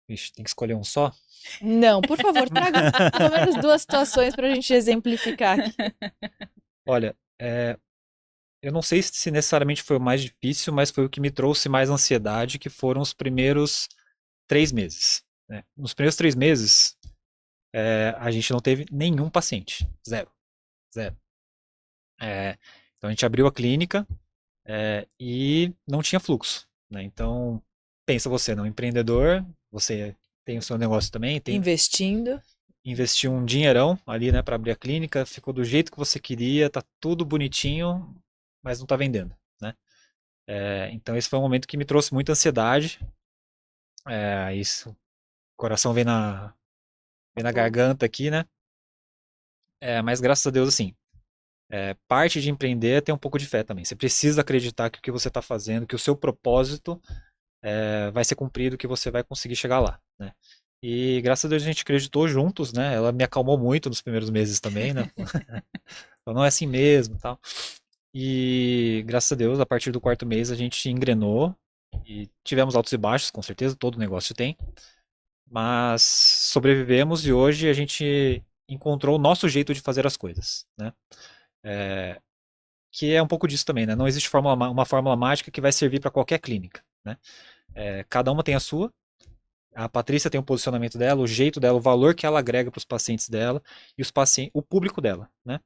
Ixi, tem que escolher um só? Não, por favor, traga pelo menos 2 situações para a gente exemplificar aqui. Olha, eu não sei se necessariamente foi o mais difícil, mas foi o que me trouxe mais ansiedade, que foram os primeiros 3 meses, né? Nos primeiros 3 meses, a gente não teve nenhum paciente. Zero. Zero. Então a gente abriu a clínica, e não tinha fluxo, né? Então, pensa você, um empreendedor, você tem o seu negócio também, Investindo. investiu um dinheirão ali, né, para abrir a clínica, ficou do jeito que você queria, tá tudo bonitinho, mas não tá vendendo, né? Então esse foi um momento que me trouxe muita ansiedade. Isso, o coração vem na garganta aqui, né? Mas graças a Deus, assim, parte de empreender é ter um pouco de fé também. Você precisa acreditar que o que você está fazendo, que o seu propósito vai ser cumprido, que você vai conseguir chegar lá, né? E graças a Deus a gente acreditou juntos, né? Ela me acalmou muito nos primeiros meses também, né? Falou, não é assim mesmo, tal. E graças a Deus, a partir do 4º mês a gente engrenou e tivemos altos e baixos, com certeza, todo negócio tem. Mas sobrevivemos e hoje a gente encontrou o nosso jeito de fazer as coisas, né? Que é um pouco disso também, né? Não existe uma fórmula mágica que vai servir para qualquer clínica, né? Cada uma tem a sua. A Patrícia tem o posicionamento dela, o jeito dela, o valor que ela agrega para os pacientes dela e o público dela, né?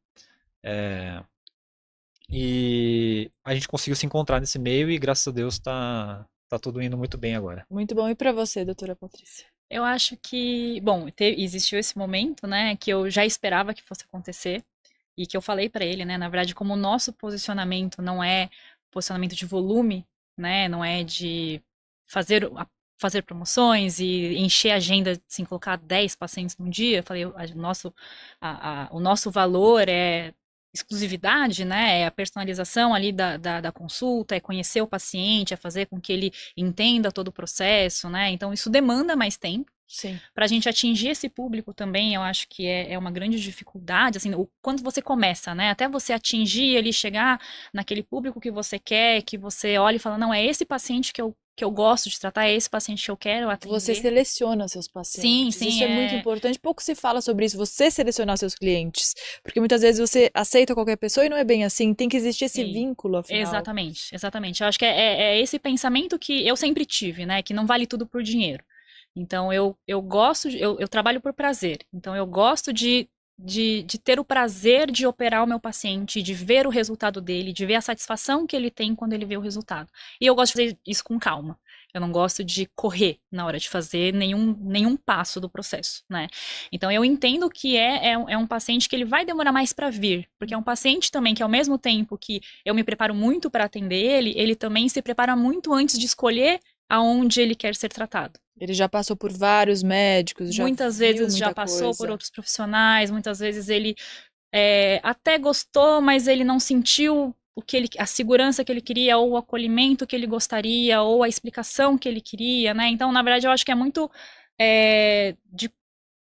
E a gente conseguiu se encontrar nesse meio e graças a Deus tá tudo indo muito bem agora. Muito bom. E para você, doutora Patrícia? Eu acho que, bom, existiu esse momento, né, que eu já esperava que fosse acontecer e que eu falei para ele, né, na verdade, como o nosso posicionamento não é posicionamento de volume, né, não é de fazer promoções e encher a agenda, assim, colocar 10 pacientes num dia, eu falei, o nosso valor é exclusividade, né, é a personalização ali da consulta, é conhecer o paciente, é fazer com que ele entenda todo o processo, né, então isso demanda mais tempo. Sim. Para a gente atingir esse público também, eu acho que é uma grande dificuldade, assim, quando você começa, né, até você atingir ele, chegar naquele público que você quer, que você olha e fala, não, é esse paciente que eu gosto de tratar, é esse paciente que eu quero atender. Você seleciona seus pacientes. Sim, Isso é muito importante. Pouco se fala sobre isso, você selecionar seus clientes. Porque muitas vezes você aceita qualquer pessoa e não é bem assim. Tem que existir esse vínculo, afinal. Exatamente. Eu acho que é esse pensamento que eu sempre tive, né, que não vale tudo por dinheiro. Então, eu gosto, eu trabalho por prazer. Então, eu gosto de ter o prazer de operar o meu paciente, de ver o resultado dele, de ver a satisfação que ele tem quando ele vê o resultado. E eu gosto de fazer isso com calma. Eu não gosto de correr na hora de fazer nenhum passo do processo, né? Então, eu entendo que é um paciente que ele vai demorar mais para vir, porque é um paciente também que, ao mesmo tempo que eu me preparo muito para atender ele também se prepara muito antes de escolher aonde ele quer ser tratado. Ele já passou por vários médicos, muitas vezes já passou por outros profissionais, muitas vezes ele até gostou, mas ele não sentiu a segurança que ele queria, ou o acolhimento que ele gostaria, ou a explicação que ele queria, né? Então, na verdade, eu acho que é muito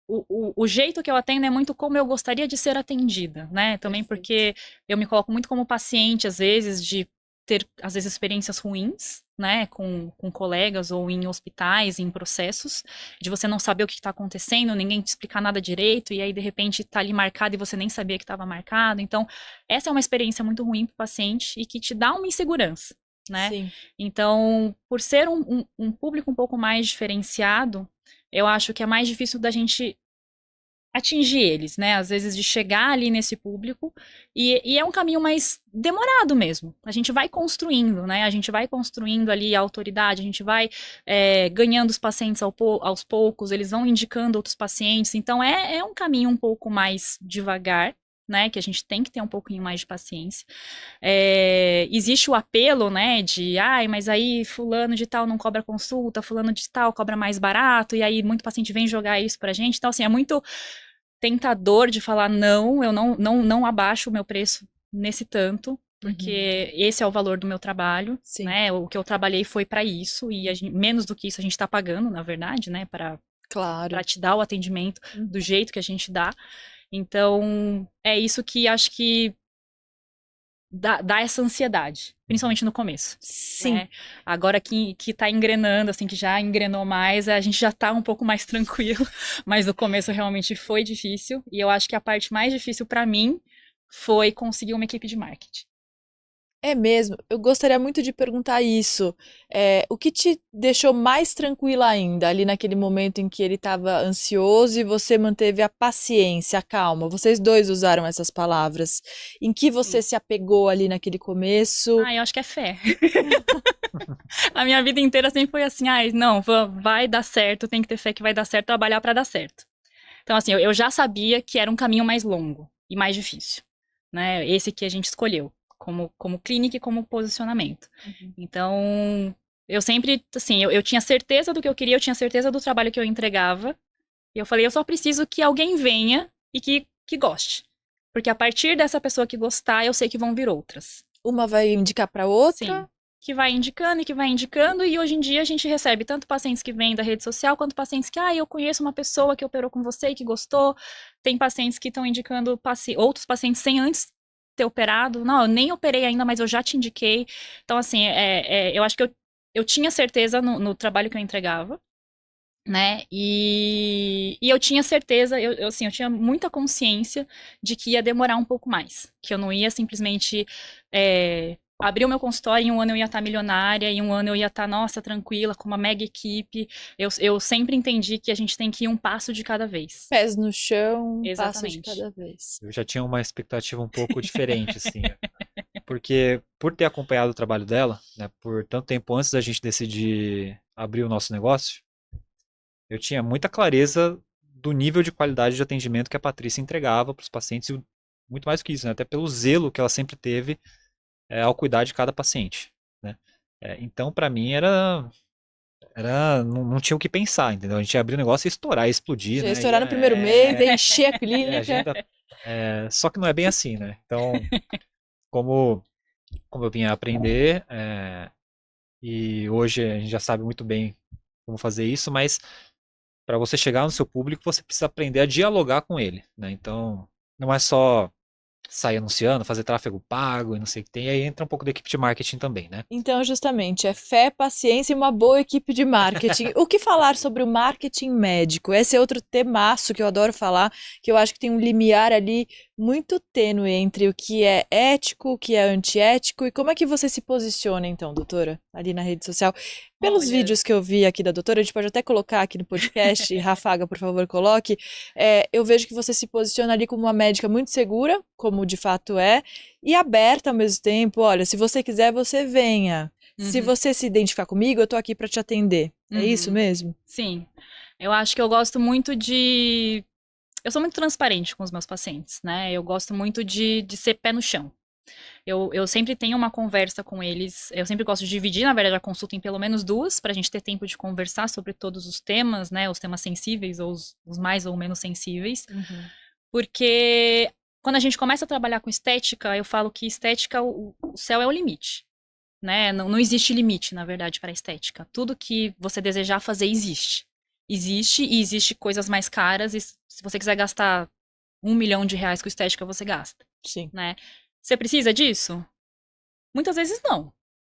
o jeito que eu atendo é muito como eu gostaria de ser atendida, né? Também porque eu me coloco muito como paciente, às vezes, de ter, às vezes, experiências ruins, né, com colegas ou em hospitais, em processos, de você não saber o que está acontecendo, ninguém te explicar nada direito, e aí, de repente, está ali marcado e você nem sabia que estava marcado. Então, essa é uma experiência muito ruim para o paciente e que te dá uma insegurança, né? Sim. Então, por ser um público um pouco mais diferenciado, eu acho que é mais difícil da gente atingir eles, né? Às vezes de chegar ali nesse público e é um caminho mais demorado mesmo. A gente vai construindo, né? A gente vai construindo ali a autoridade, a gente vai ganhando os pacientes aos poucos, eles vão indicando outros pacientes. Então é um caminho um pouco mais devagar, né, que a gente tem que ter um pouquinho mais de paciência. Existe o apelo, né, de, ai, mas aí fulano de tal não cobra consulta, fulano de tal cobra mais barato, e aí muito paciente vem jogar isso pra gente. Então, assim, é muito tentador de falar, não, eu não abaixo o meu preço nesse tanto, porque esse é o valor do meu trabalho, Sim. né, o que eu trabalhei foi pra isso, e menos do que isso a gente tá pagando, na verdade, né, Claro. para te dar o atendimento do jeito que a gente dá. Então, é isso que acho que dá essa ansiedade, principalmente no começo. Sim. Né? Agora que tá engrenando, assim, que já engrenou mais, a gente já tá um pouco mais tranquilo, mas no começo realmente foi difícil, e eu acho que a parte mais difícil para mim foi conseguir uma equipe de marketing. É mesmo, eu gostaria muito de perguntar isso. O que te deixou mais tranquila ainda, ali naquele momento em que ele estava ansioso e você manteve a paciência, a calma? Vocês dois usaram essas palavras. Em que você se apegou ali naquele começo? Eu acho que é fé. A minha vida inteira sempre foi assim, não, vai dar certo, tem que ter fé que vai dar certo, trabalhar para dar certo. Então, assim, eu já sabia que era um caminho mais longo e mais difícil, né? Esse que a gente escolheu, como clínica e como posicionamento. Então, eu sempre, assim, eu tinha certeza do que eu queria, eu tinha certeza do trabalho que eu entregava, e eu falei, eu só preciso que alguém venha e que goste. Porque a partir dessa pessoa que gostar, eu sei que vão vir outras. Uma vai indicar para outra? Sim. Que vai indicando e que vai indicando, e hoje em dia a gente recebe tanto pacientes que vêm da rede social, quanto pacientes que, eu conheço uma pessoa que operou com você e que gostou. Tem pacientes que estão indicando outros pacientes sem antes ter operado. Não, eu nem operei ainda, mas eu já te indiquei. Então, assim, eu acho que eu tinha certeza no trabalho que eu entregava, né? E eu tinha certeza, eu tinha muita consciência de que ia demorar um pouco mais. Que eu não ia simplesmente abrir o meu consultório e em um ano eu ia estar milionária, e em um ano eu ia estar, nossa, tranquila, com uma mega equipe. Eu sempre entendi que a gente tem que ir um passo de cada vez. Pés no chão, passo de Exatamente. cada vez. Eu já tinha uma expectativa um pouco diferente, assim. Porque por ter acompanhado o trabalho dela, né, por tanto tempo antes da gente decidir abrir o nosso negócio, eu tinha muita clareza do nível de qualidade de atendimento que a Patrícia entregava para os pacientes, e muito mais do que isso, né, até pelo zelo que ela sempre teve ao cuidar de cada paciente, né. Então, para mim, não tinha o que pensar, entendeu? A gente ia abrir o negócio e estourar, ia explodir, Já né? estourar no primeiro mês, encher a clínica. Agenda, só que não é bem assim, né? Então, como eu vim a aprender, e hoje a gente já sabe muito bem como fazer isso, mas para você chegar no seu público, você precisa aprender a dialogar com ele, né? Então, não é só sair anunciando, fazer tráfego pago e não sei o que tem, aí entra um pouco da equipe de marketing também, né? Então, justamente, é fé, paciência e uma boa equipe de marketing. O que falar sobre o marketing médico? Esse é outro temaço que eu adoro falar, que eu acho que tem um limiar ali muito tênue entre o que é ético, o que é antiético, e como é que você se posiciona, então, doutora, ali na rede social? Pelos vídeos que eu vi aqui da doutora, a gente pode até colocar aqui no podcast, Rafaga, por favor, coloque, eu vejo que você se posiciona ali como uma médica muito segura, como de fato é, e aberta ao mesmo tempo. Olha, se você quiser, você venha. Se você se identificar comigo, eu tô aqui para te atender. É isso mesmo? Sim. Eu acho que eu gosto muito eu sou muito transparente com os meus pacientes, né? Eu gosto muito de ser pé no chão. Eu sempre tenho uma conversa com eles. Eu sempre gosto de dividir, na verdade, a consulta em pelo menos duas, para a gente ter tempo de conversar sobre todos os temas, né? Os temas sensíveis ou os mais ou menos sensíveis. Porque quando a gente começa a trabalhar com estética, eu falo que estética, o céu é o limite. Né? Não existe limite, na verdade, para a estética. Tudo que você desejar fazer existe. E existe coisas mais caras, e se você quiser gastar R$1 milhão com estética, você gasta. Sim. Né? Você precisa disso? Muitas vezes não,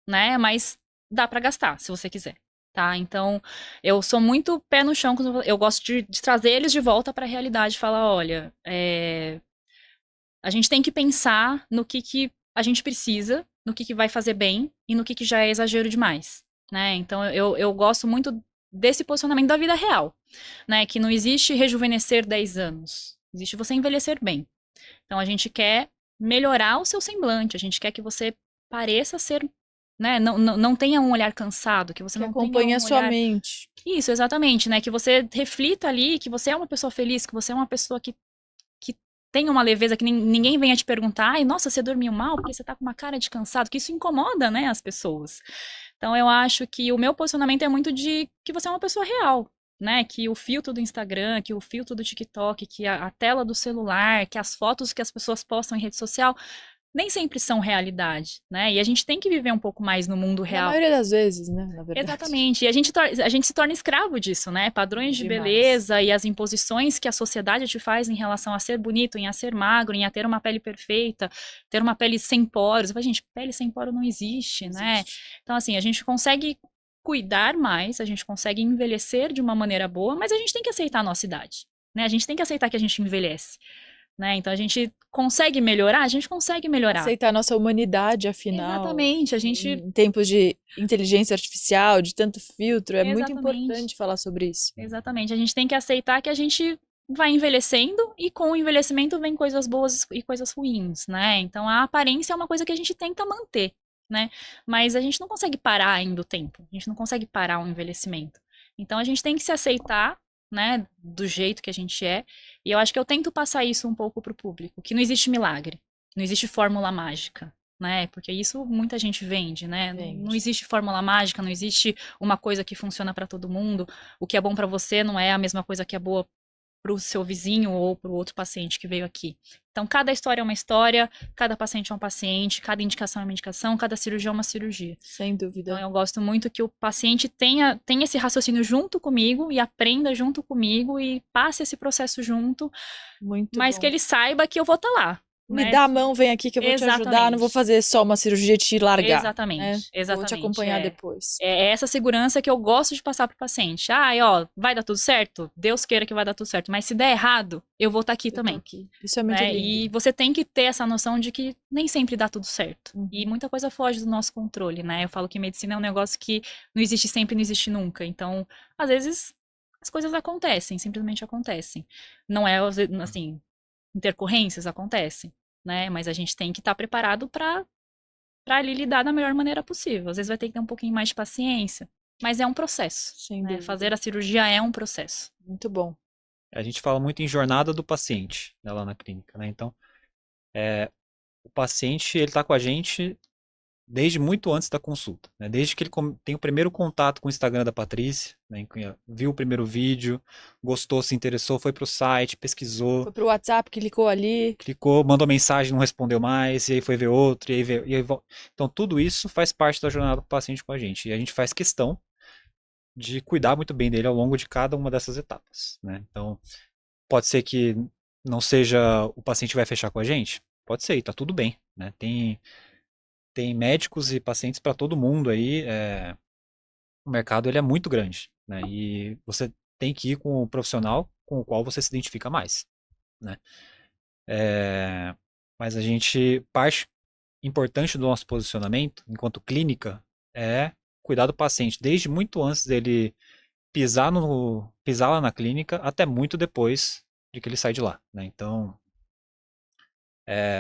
né? Mas dá para gastar, se você quiser, tá? Então, eu sou muito pé no chão, eu gosto de trazer eles de volta para a realidade, falar, olha, a gente tem que pensar no que a gente precisa, no que vai fazer bem e no que já é exagero demais, né? Então, eu gosto muito desse posicionamento da vida real, né? Que não existe rejuvenescer 10 anos, existe você envelhecer bem. Então, a gente quer melhorar o seu semblante, a gente quer que você pareça ser, né, não tenha um olhar cansado, que você Que não acompanhe tenha a um sua olhar... mente. Isso, exatamente, né, que você reflita ali que você é uma pessoa feliz, que você é uma pessoa que tenha uma leveza, que ninguém venha te perguntar, ai, nossa, você dormiu mal porque você tá com uma cara de cansado, que isso incomoda, né, as pessoas. Então eu acho que o meu posicionamento é muito de que você é uma pessoa real, né, que o filtro do Instagram, que o filtro do TikTok, que a tela do celular, que as fotos que as pessoas postam em rede social, nem sempre são realidade, né? E a gente tem que viver um pouco mais no mundo Na real. maioria das vezes, né? Na verdade. Exatamente. E a gente se torna escravo disso, né? Padrões de Demais. beleza e as imposições que a sociedade te faz em relação a ser bonito, em a ser magro, em a ter uma pele perfeita, ter uma pele sem poros. Eu falo, gente, pele sem poro não existe, né? Então, assim, a gente consegue cuidar mais, a gente consegue envelhecer de uma maneira boa, mas a gente tem que aceitar a nossa idade, né? A gente tem que aceitar que a gente envelhece. Né? Então a gente consegue melhorar? A gente consegue melhorar. Aceitar a nossa humanidade, afinal. Exatamente. A gente. Em tempos de inteligência artificial, de tanto filtro, é muito Exatamente. importante falar sobre isso. Exatamente. A gente tem que aceitar que a gente vai envelhecendo e com o envelhecimento vem coisas boas e coisas ruins, né? Então a aparência é uma coisa que a gente tenta manter, né? Mas a gente não consegue parar ainda o tempo. A gente não consegue parar o envelhecimento. Então a gente tem que se aceitar, né, do jeito que a gente é. E eu acho que eu tento passar isso um pouco pro público, que não existe milagre, não existe fórmula mágica, né? Porque isso muita gente vende, né? Vende. Não existe fórmula mágica, não existe uma coisa que funciona para todo mundo. O que é bom para você não é a mesma coisa que é boa para o seu vizinho ou para o outro paciente que veio aqui. Então, cada história é uma história, cada paciente é um paciente, cada indicação é uma indicação, cada cirurgia é uma cirurgia. Sem dúvida. Então, eu gosto muito que o paciente tenha esse raciocínio junto comigo e aprenda junto comigo e passe esse processo junto, Muito mas bom. que ele saiba que eu vou estar lá. Me né? dá a mão, vem aqui que eu vou te ajudar, não vou fazer só uma cirurgia e te largar. Exatamente, né? exatamente. Vou te acompanhar depois. É essa segurança que eu gosto de passar pro paciente. Ó, vai dar tudo certo? Deus queira que vai dar tudo certo. Mas se der errado, eu vou estar aqui também. Aqui. Isso é muito lindo. E você tem que ter essa noção de que nem sempre dá tudo certo. E muita coisa foge do nosso controle, né? Eu falo que medicina é um negócio que não existe sempre, não existe nunca. Então, às vezes, as coisas acontecem, simplesmente acontecem. Não é, assim, intercorrências acontecem. Né? Mas a gente tem que estar preparado para ali lidar da melhor maneira possível. Às vezes vai ter que ter um pouquinho mais de paciência, mas é um processo. Sem né? dúvida. Fazer a cirurgia é um processo. Muito bom. A gente fala muito em jornada do paciente, né, lá na clínica, né? Então, o paciente, ele tá com a gente desde muito antes da consulta, né? Desde que ele tem o primeiro contato com o Instagram da Patrícia, né? Viu o primeiro vídeo, gostou, se interessou, foi pro site, pesquisou. Foi pro WhatsApp, clicou ali. Clicou, mandou mensagem, não respondeu mais, e aí foi ver outro, e aí Então, tudo isso faz parte da jornada do paciente com a gente. E a gente faz questão de cuidar muito bem dele ao longo de cada uma dessas etapas, né? Então, pode ser que não seja o paciente que vai fechar com a gente? Pode ser, e tá tudo bem, né? Tem médicos e pacientes para todo mundo aí. O mercado ele é muito grande, né? E você tem que ir com o profissional com o qual você se identifica mais, né? Mas parte importante do nosso posicionamento, enquanto clínica, é cuidar do paciente desde muito antes dele pisar lá na clínica até muito depois de que ele sai de lá, né? Então,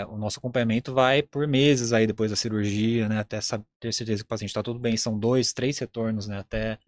o nosso acompanhamento vai por meses aí depois da cirurgia, né? Até ter certeza que o paciente está tudo bem. São 2, 3 retornos, né? Até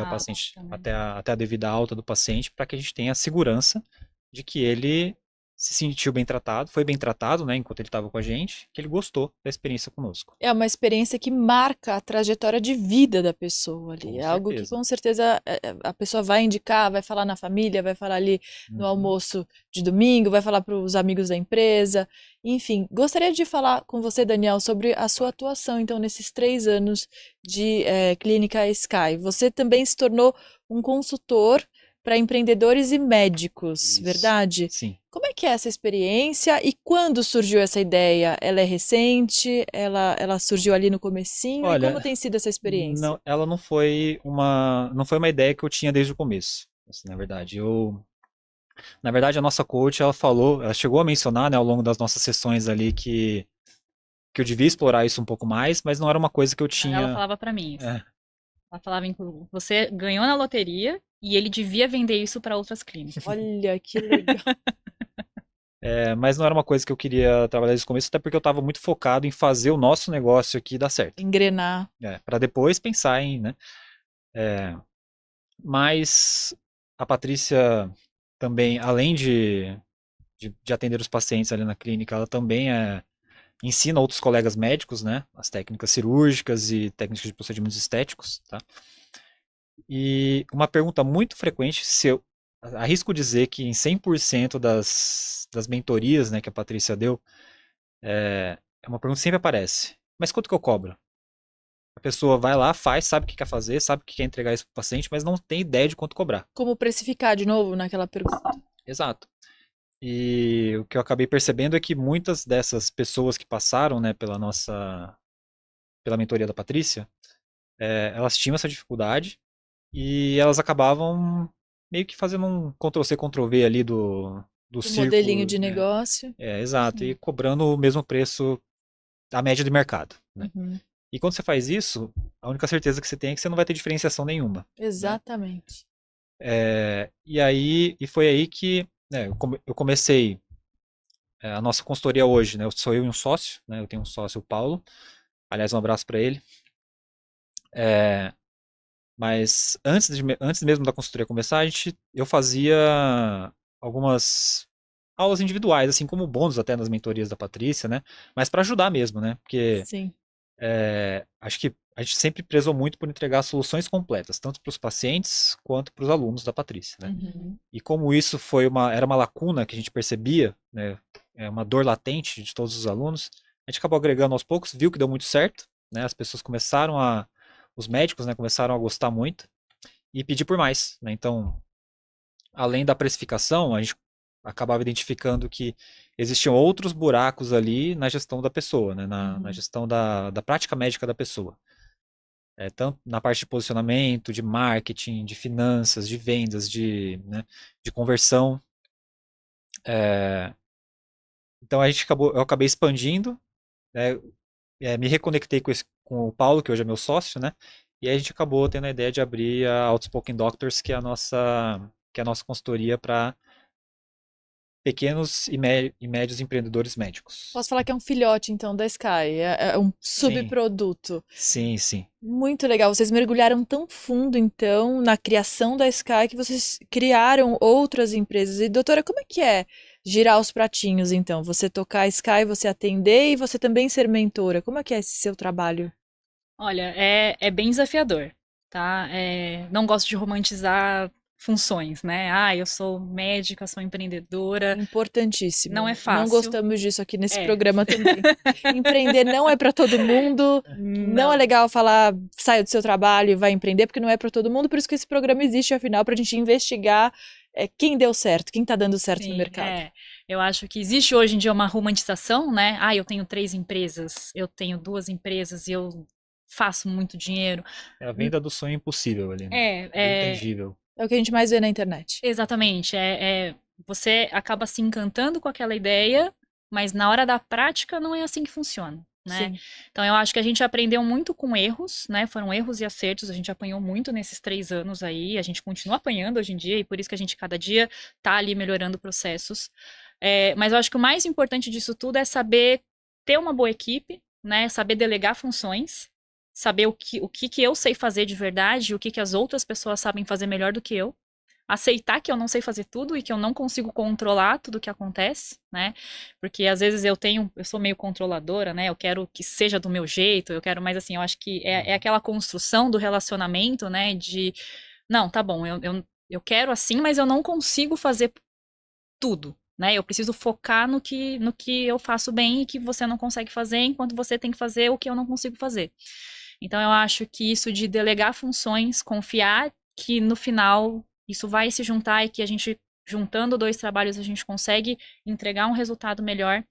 o paciente, até a devida alta do paciente, para que a gente tenha a segurança de que ele se sentiu bem tratado, foi bem tratado, né, enquanto ele estava com a gente, que ele gostou da experiência conosco. É uma experiência que marca a trajetória de vida da pessoa ali. Com é algo que certeza. com certeza a pessoa vai indicar, vai falar na família, vai falar ali no almoço de domingo, vai falar para os amigos da empresa. Enfim, gostaria de falar com você, Daniel, sobre a sua atuação, então, nesses 3 anos de Clínica Sky. Você também se tornou um consultor para empreendedores e médicos, Isso. Verdade? Sim. Como é que é essa experiência e quando surgiu essa ideia? Ela é recente? Ela surgiu ali no comecinho? Olha, e como tem sido essa experiência? Não, ela não foi uma ideia que eu tinha desde o começo. Assim, na verdade, a nossa coach, ela chegou a mencionar, né, ao longo das nossas sessões ali que eu devia explorar isso um pouco mais, mas não era uma coisa que eu tinha. Ela falava para mim isso. Ela falava, você ganhou na loteria e ele devia vender isso para outras clínicas. Olha, que legal. Mas não era uma coisa que eu queria trabalhar desde o começo, até porque eu estava muito focado em fazer o nosso negócio aqui dar certo. Engrenar. Para depois pensar em, né? Mas a Patrícia também, além de de atender os pacientes ali na clínica, ela também ensina outros colegas médicos, né, as técnicas cirúrgicas e técnicas de procedimentos estéticos, tá? E uma pergunta muito frequente, se eu arrisco dizer que em 100% das mentorias, né, que a Patrícia deu, é uma pergunta que sempre aparece. Mas quanto que eu cobro? A pessoa vai lá, faz, sabe o que quer fazer, sabe o que quer entregar isso para o paciente, mas não tem ideia de quanto cobrar. Como precificar de novo naquela pergunta? Exato. E o que eu acabei percebendo é que muitas dessas pessoas que passaram, né, pela mentoria da Patrícia, elas tinham essa dificuldade e elas acabavam meio que fazendo um Ctrl+C, Ctrl+V ali do Um círculo, modelinho de né? negócio. Exato, e cobrando o mesmo preço da média de mercado, né? Uhum. E quando você faz isso, a única certeza que você tem é que você não vai ter diferenciação nenhuma, né? Exatamente. E foi aí que, né, eu comecei a nossa consultoria hoje, né? Sou eu e um sócio, né? Eu tenho um sócio, o Paulo. Aliás, um abraço para ele. Mas antes mesmo da consultoria começar, eu fazia algumas aulas individuais, assim como bônus até nas mentorias da Patrícia, né? Mas para ajudar mesmo, né? Porque Sim. acho que a gente sempre prezou muito por entregar soluções completas, tanto para os pacientes quanto para os alunos da Patrícia, né? Uhum. E como isso era uma lacuna que a gente percebia, né? Uma dor latente de todos os alunos, a gente acabou agregando aos poucos, viu que deu muito certo, né? As pessoas os médicos, né, começaram a gostar muito e pedir por mais, né? Então, além da precificação, a gente acabava identificando que existiam outros buracos ali na gestão da pessoa, né? Na gestão da prática médica da pessoa. Tanto na parte de posicionamento, de marketing, de finanças, de vendas, né, de conversão. Então eu acabei expandindo, né, me reconectei com o Paulo, que hoje é meu sócio, né? E aí a gente acabou tendo a ideia de abrir a Outspoken Doctors, que é a nossa consultoria para pequenos e médios empreendedores médicos. Posso falar que é um filhote, então, da Sky. É um Sim, subproduto. sim, sim. Muito legal. Vocês mergulharam tão fundo, então, na criação da Sky que vocês criaram outras empresas. E, doutora, como é que é girar os pratinhos, então? Você tocar a Sky, você atender e você também ser mentora. Como é que é esse seu trabalho? Olha, é bem desafiador, tá? Não gosto de romantizar funções, né? Ah, eu sou médica, sou empreendedora. Não é Importantíssimo. Não fácil. gostamos disso aqui nesse É. programa também. Empreender não é para todo mundo. Não é Não. legal falar, saia do seu trabalho e vai empreender, porque não é para todo mundo. Por isso que esse programa existe, afinal, para a gente investigar quem deu certo, quem está dando certo no Sim, mercado. eu acho que existe hoje em dia uma romantização, né? Ah, eu tenho 3 empresas, eu tenho 2 empresas e eu faço muito dinheiro. É a venda do sonho impossível ali, né? É, Do é, intangível. É o que a gente mais vê na internet. exatamente. Você acaba se encantando com aquela ideia, mas na hora da prática não é assim que funciona, né? Sim. Então eu acho que a gente aprendeu muito com erros, né? Foram erros e acertos, a gente apanhou muito nesses 3 anos aí, a gente continua apanhando hoje em dia, e por isso que a gente cada dia tá ali melhorando processos. Mas eu acho que o mais importante disso tudo é saber ter uma boa equipe, né? Saber delegar funções, saber o que eu sei fazer de verdade, e o que as outras pessoas sabem fazer melhor do que eu. Aceitar que eu não sei fazer tudo e que eu não consigo controlar tudo que acontece, né? Porque às vezes eu sou meio controladora, né? Eu quero que seja do meu jeito, eu quero mais assim, eu acho que é aquela construção do relacionamento, né? Não, tá bom, eu quero assim, mas eu não consigo fazer tudo, né? Eu preciso focar no que eu faço bem e que você não consegue fazer, enquanto você tem que fazer o que eu não consigo fazer. Então eu acho que isso de delegar funções, confiar que no final isso vai se juntar e que a gente, juntando 2 trabalhos, a gente consegue entregar um resultado melhor.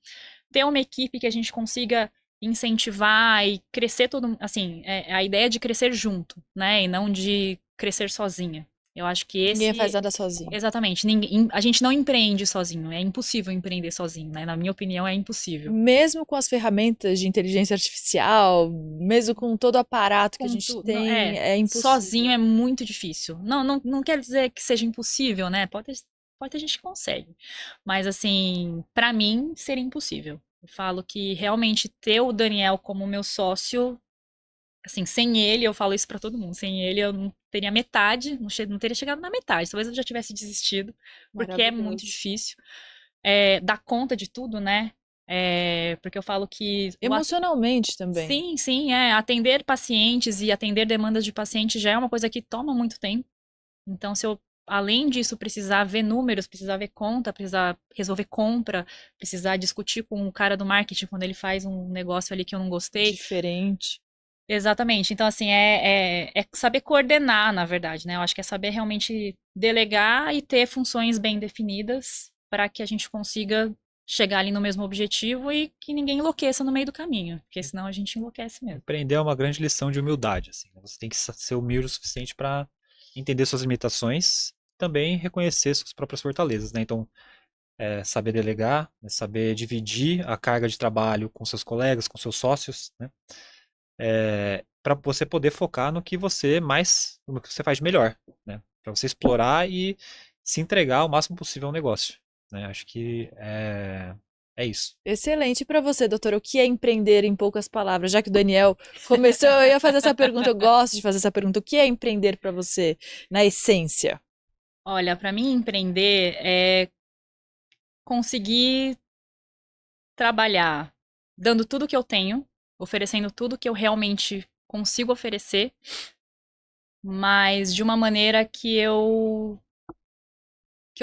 Ter uma equipe que a gente consiga incentivar e crescer todo, assim, a ideia de crescer junto, né? E não de crescer sozinha. Eu acho que Ninguém faz esse nada sozinho. exatamente, a gente não empreende sozinho, é impossível empreender sozinho, né? Na minha opinião, é impossível. Mesmo com as ferramentas de inteligência artificial, mesmo com todo o aparato que a Com gente tudo, tem, é impossível. sozinho é muito difícil. Não quer dizer que seja impossível, né? Pode ter gente que consegue. Mas, assim, pra mim, seria impossível. Eu falo que realmente ter o Daniel como meu sócio, assim, sem ele, eu falo isso pra todo mundo, sem ele eu não teria metade, não teria chegado na metade, talvez eu já tivesse desistido, porque é muito Maravilhoso. difícil. dar conta de tudo, né? Porque eu falo que Emocionalmente também. sim, sim, atender pacientes e atender demandas de pacientes já é uma coisa que toma muito tempo. Então, se eu, além disso, precisar ver números, precisar ver conta, precisar resolver compra, precisar discutir com o cara do marketing quando ele faz um negócio ali que eu não gostei. Diferente. Exatamente. Então, assim, é saber coordenar, na verdade, né? Eu acho que é saber realmente delegar e ter funções bem definidas para que a gente consiga chegar ali no mesmo objetivo e que ninguém enlouqueça no meio do caminho, porque senão a gente enlouquece mesmo. Empreender é uma grande lição de humildade, assim, né? Você tem que ser humilde o suficiente para entender suas limitações, também reconhecer suas próprias fortalezas, né? Então, saber delegar, né? Saber dividir a carga de trabalho com seus colegas, com seus sócios, né? Para você poder focar no que você faz de melhor, né? Para você explorar e se entregar o máximo possível ao negócio, né? Acho que é isso. Excelente para você, doutora. O que é empreender em poucas palavras? Já que o Daniel começou, eu ia fazer essa pergunta. Eu gosto de fazer essa pergunta. O que é empreender para você, na essência? Olha, para mim empreender é conseguir trabalhar dando tudo que eu tenho, oferecendo tudo que eu realmente consigo oferecer, mas de uma maneira que eu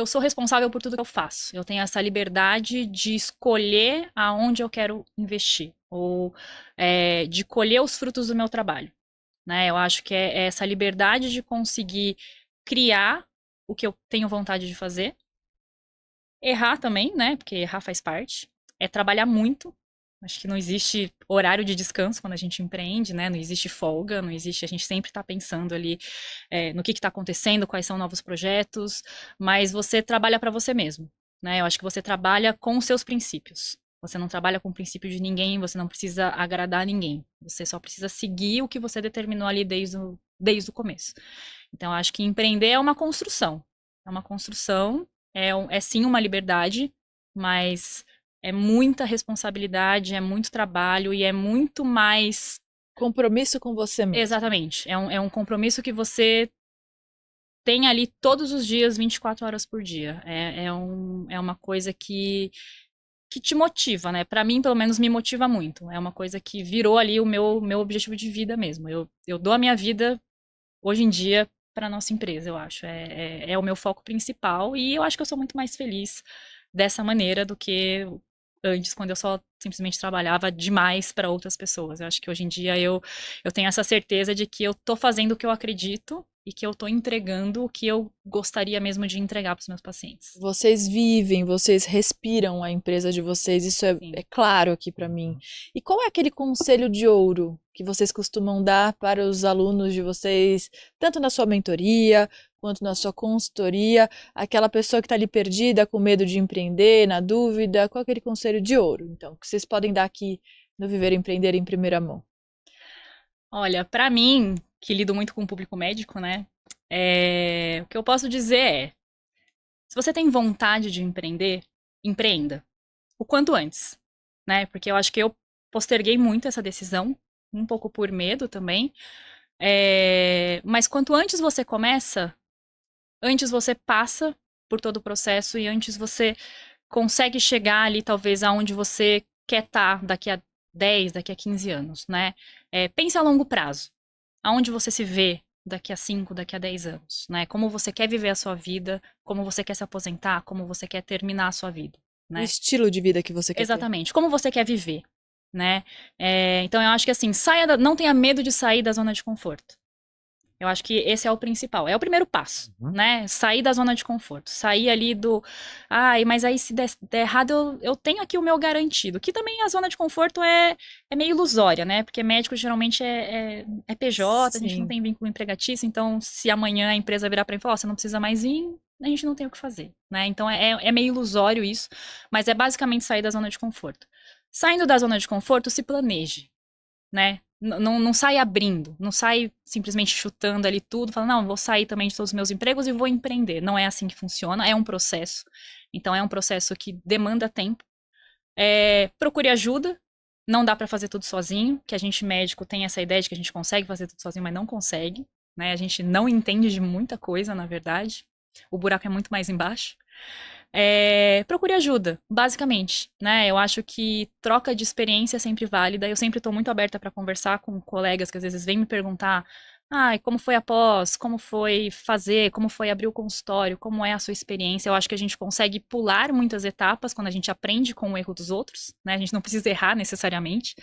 sou responsável por tudo que eu faço. Eu tenho essa liberdade de escolher aonde eu quero investir, ou de colher os frutos do meu trabalho, né? Eu acho que é essa liberdade de conseguir criar o que eu tenho vontade de fazer, errar também, né? Porque errar faz parte. É trabalhar muito. Acho que não existe horário de descanso quando a gente empreende, né? Não existe folga, não existe. A gente sempre está pensando ali no que está acontecendo, quais são novos projetos, mas você trabalha para você mesmo, né? Eu acho que você trabalha com os seus princípios. Você não trabalha com o princípio de ninguém, você não precisa agradar ninguém. Você só precisa seguir o que você determinou ali desde o começo. Então, eu acho que empreender é uma construção. É uma construção, é sim uma liberdade, mas é muita responsabilidade, é muito trabalho e é muito mais. Compromisso com você mesmo. Exatamente. É um compromisso que você tem ali todos os dias, 24 horas por dia. É uma coisa que te motiva, né? Pra mim, pelo menos, me motiva muito. É uma coisa que virou ali o meu objetivo de vida mesmo. Eu dou a minha vida, hoje em dia, para nossa empresa, eu acho. É o meu foco principal e eu acho que eu sou muito mais feliz dessa maneira do que antes, quando eu só simplesmente trabalhava demais para outras pessoas. Eu acho que hoje em dia eu tenho essa certeza de que eu tô fazendo o que eu acredito e que eu tô entregando o que eu gostaria mesmo de entregar para os meus pacientes. Vocês vivem, vocês respiram a empresa de vocês, isso Sim. é claro aqui para mim. E qual é aquele conselho de ouro que vocês costumam dar para os alunos de vocês, tanto na sua mentoria quanto na sua consultoria, aquela pessoa que está ali perdida, com medo de empreender, na dúvida, qual é aquele conselho de ouro, então, que vocês podem dar aqui no Viver e Empreender em primeira mão? Olha, para mim, que lido muito com o público médico, né? O que eu posso dizer se você tem vontade de empreender, empreenda. O quanto antes, né? Porque eu acho que eu posterguei muito essa decisão, um pouco por medo também. Mas quanto antes você começa, antes você passa por todo o processo e antes você consegue chegar ali, talvez, aonde você quer estar daqui a 10, daqui a 15 anos, né? Pense a longo prazo. Aonde você se vê daqui a 5, daqui a 10 anos, né? Como você quer viver a sua vida, como você quer se aposentar, como você quer terminar a sua vida, O né? estilo de vida que você quer ter. Exatamente. Como você quer viver, né? Então eu acho que assim, não tenha medo de sair da zona de conforto. Eu acho que esse é o principal, é o primeiro passo, né? Sair da zona de conforto, sair ali mas aí se der errado, eu tenho aqui o meu garantido. Que também a zona de conforto é meio ilusória, né? Porque médico geralmente é PJ, a gente não Sim. tem vínculo empregatício, então se amanhã a empresa virar pra mim e falar, você não precisa mais vir, a gente não tem o que fazer, né? Então é meio ilusório isso, mas é basicamente sair da zona de conforto. Saindo da zona de conforto, se planeje, né? Não sai abrindo, não sai simplesmente chutando ali tudo, falando, não, vou sair também de todos os meus empregos e vou empreender. Não é assim que funciona, é um processo. Então, é um processo que demanda tempo. Procure ajuda, não dá para fazer tudo sozinho, que a gente médico tem essa ideia de que a gente consegue fazer tudo sozinho, mas não consegue, né? A gente não entende de muita coisa, na verdade. O buraco é muito mais embaixo. Procure ajuda, basicamente, né? Eu acho que troca de experiência é sempre válida. Eu sempre estou muito aberta para conversar com colegas que às vezes vêm me perguntar, como foi a pós, como foi fazer, como foi abrir o consultório, como é a sua experiência. Eu acho que a gente consegue pular muitas etapas quando a gente aprende com o erro dos outros, né? A gente não precisa errar necessariamente.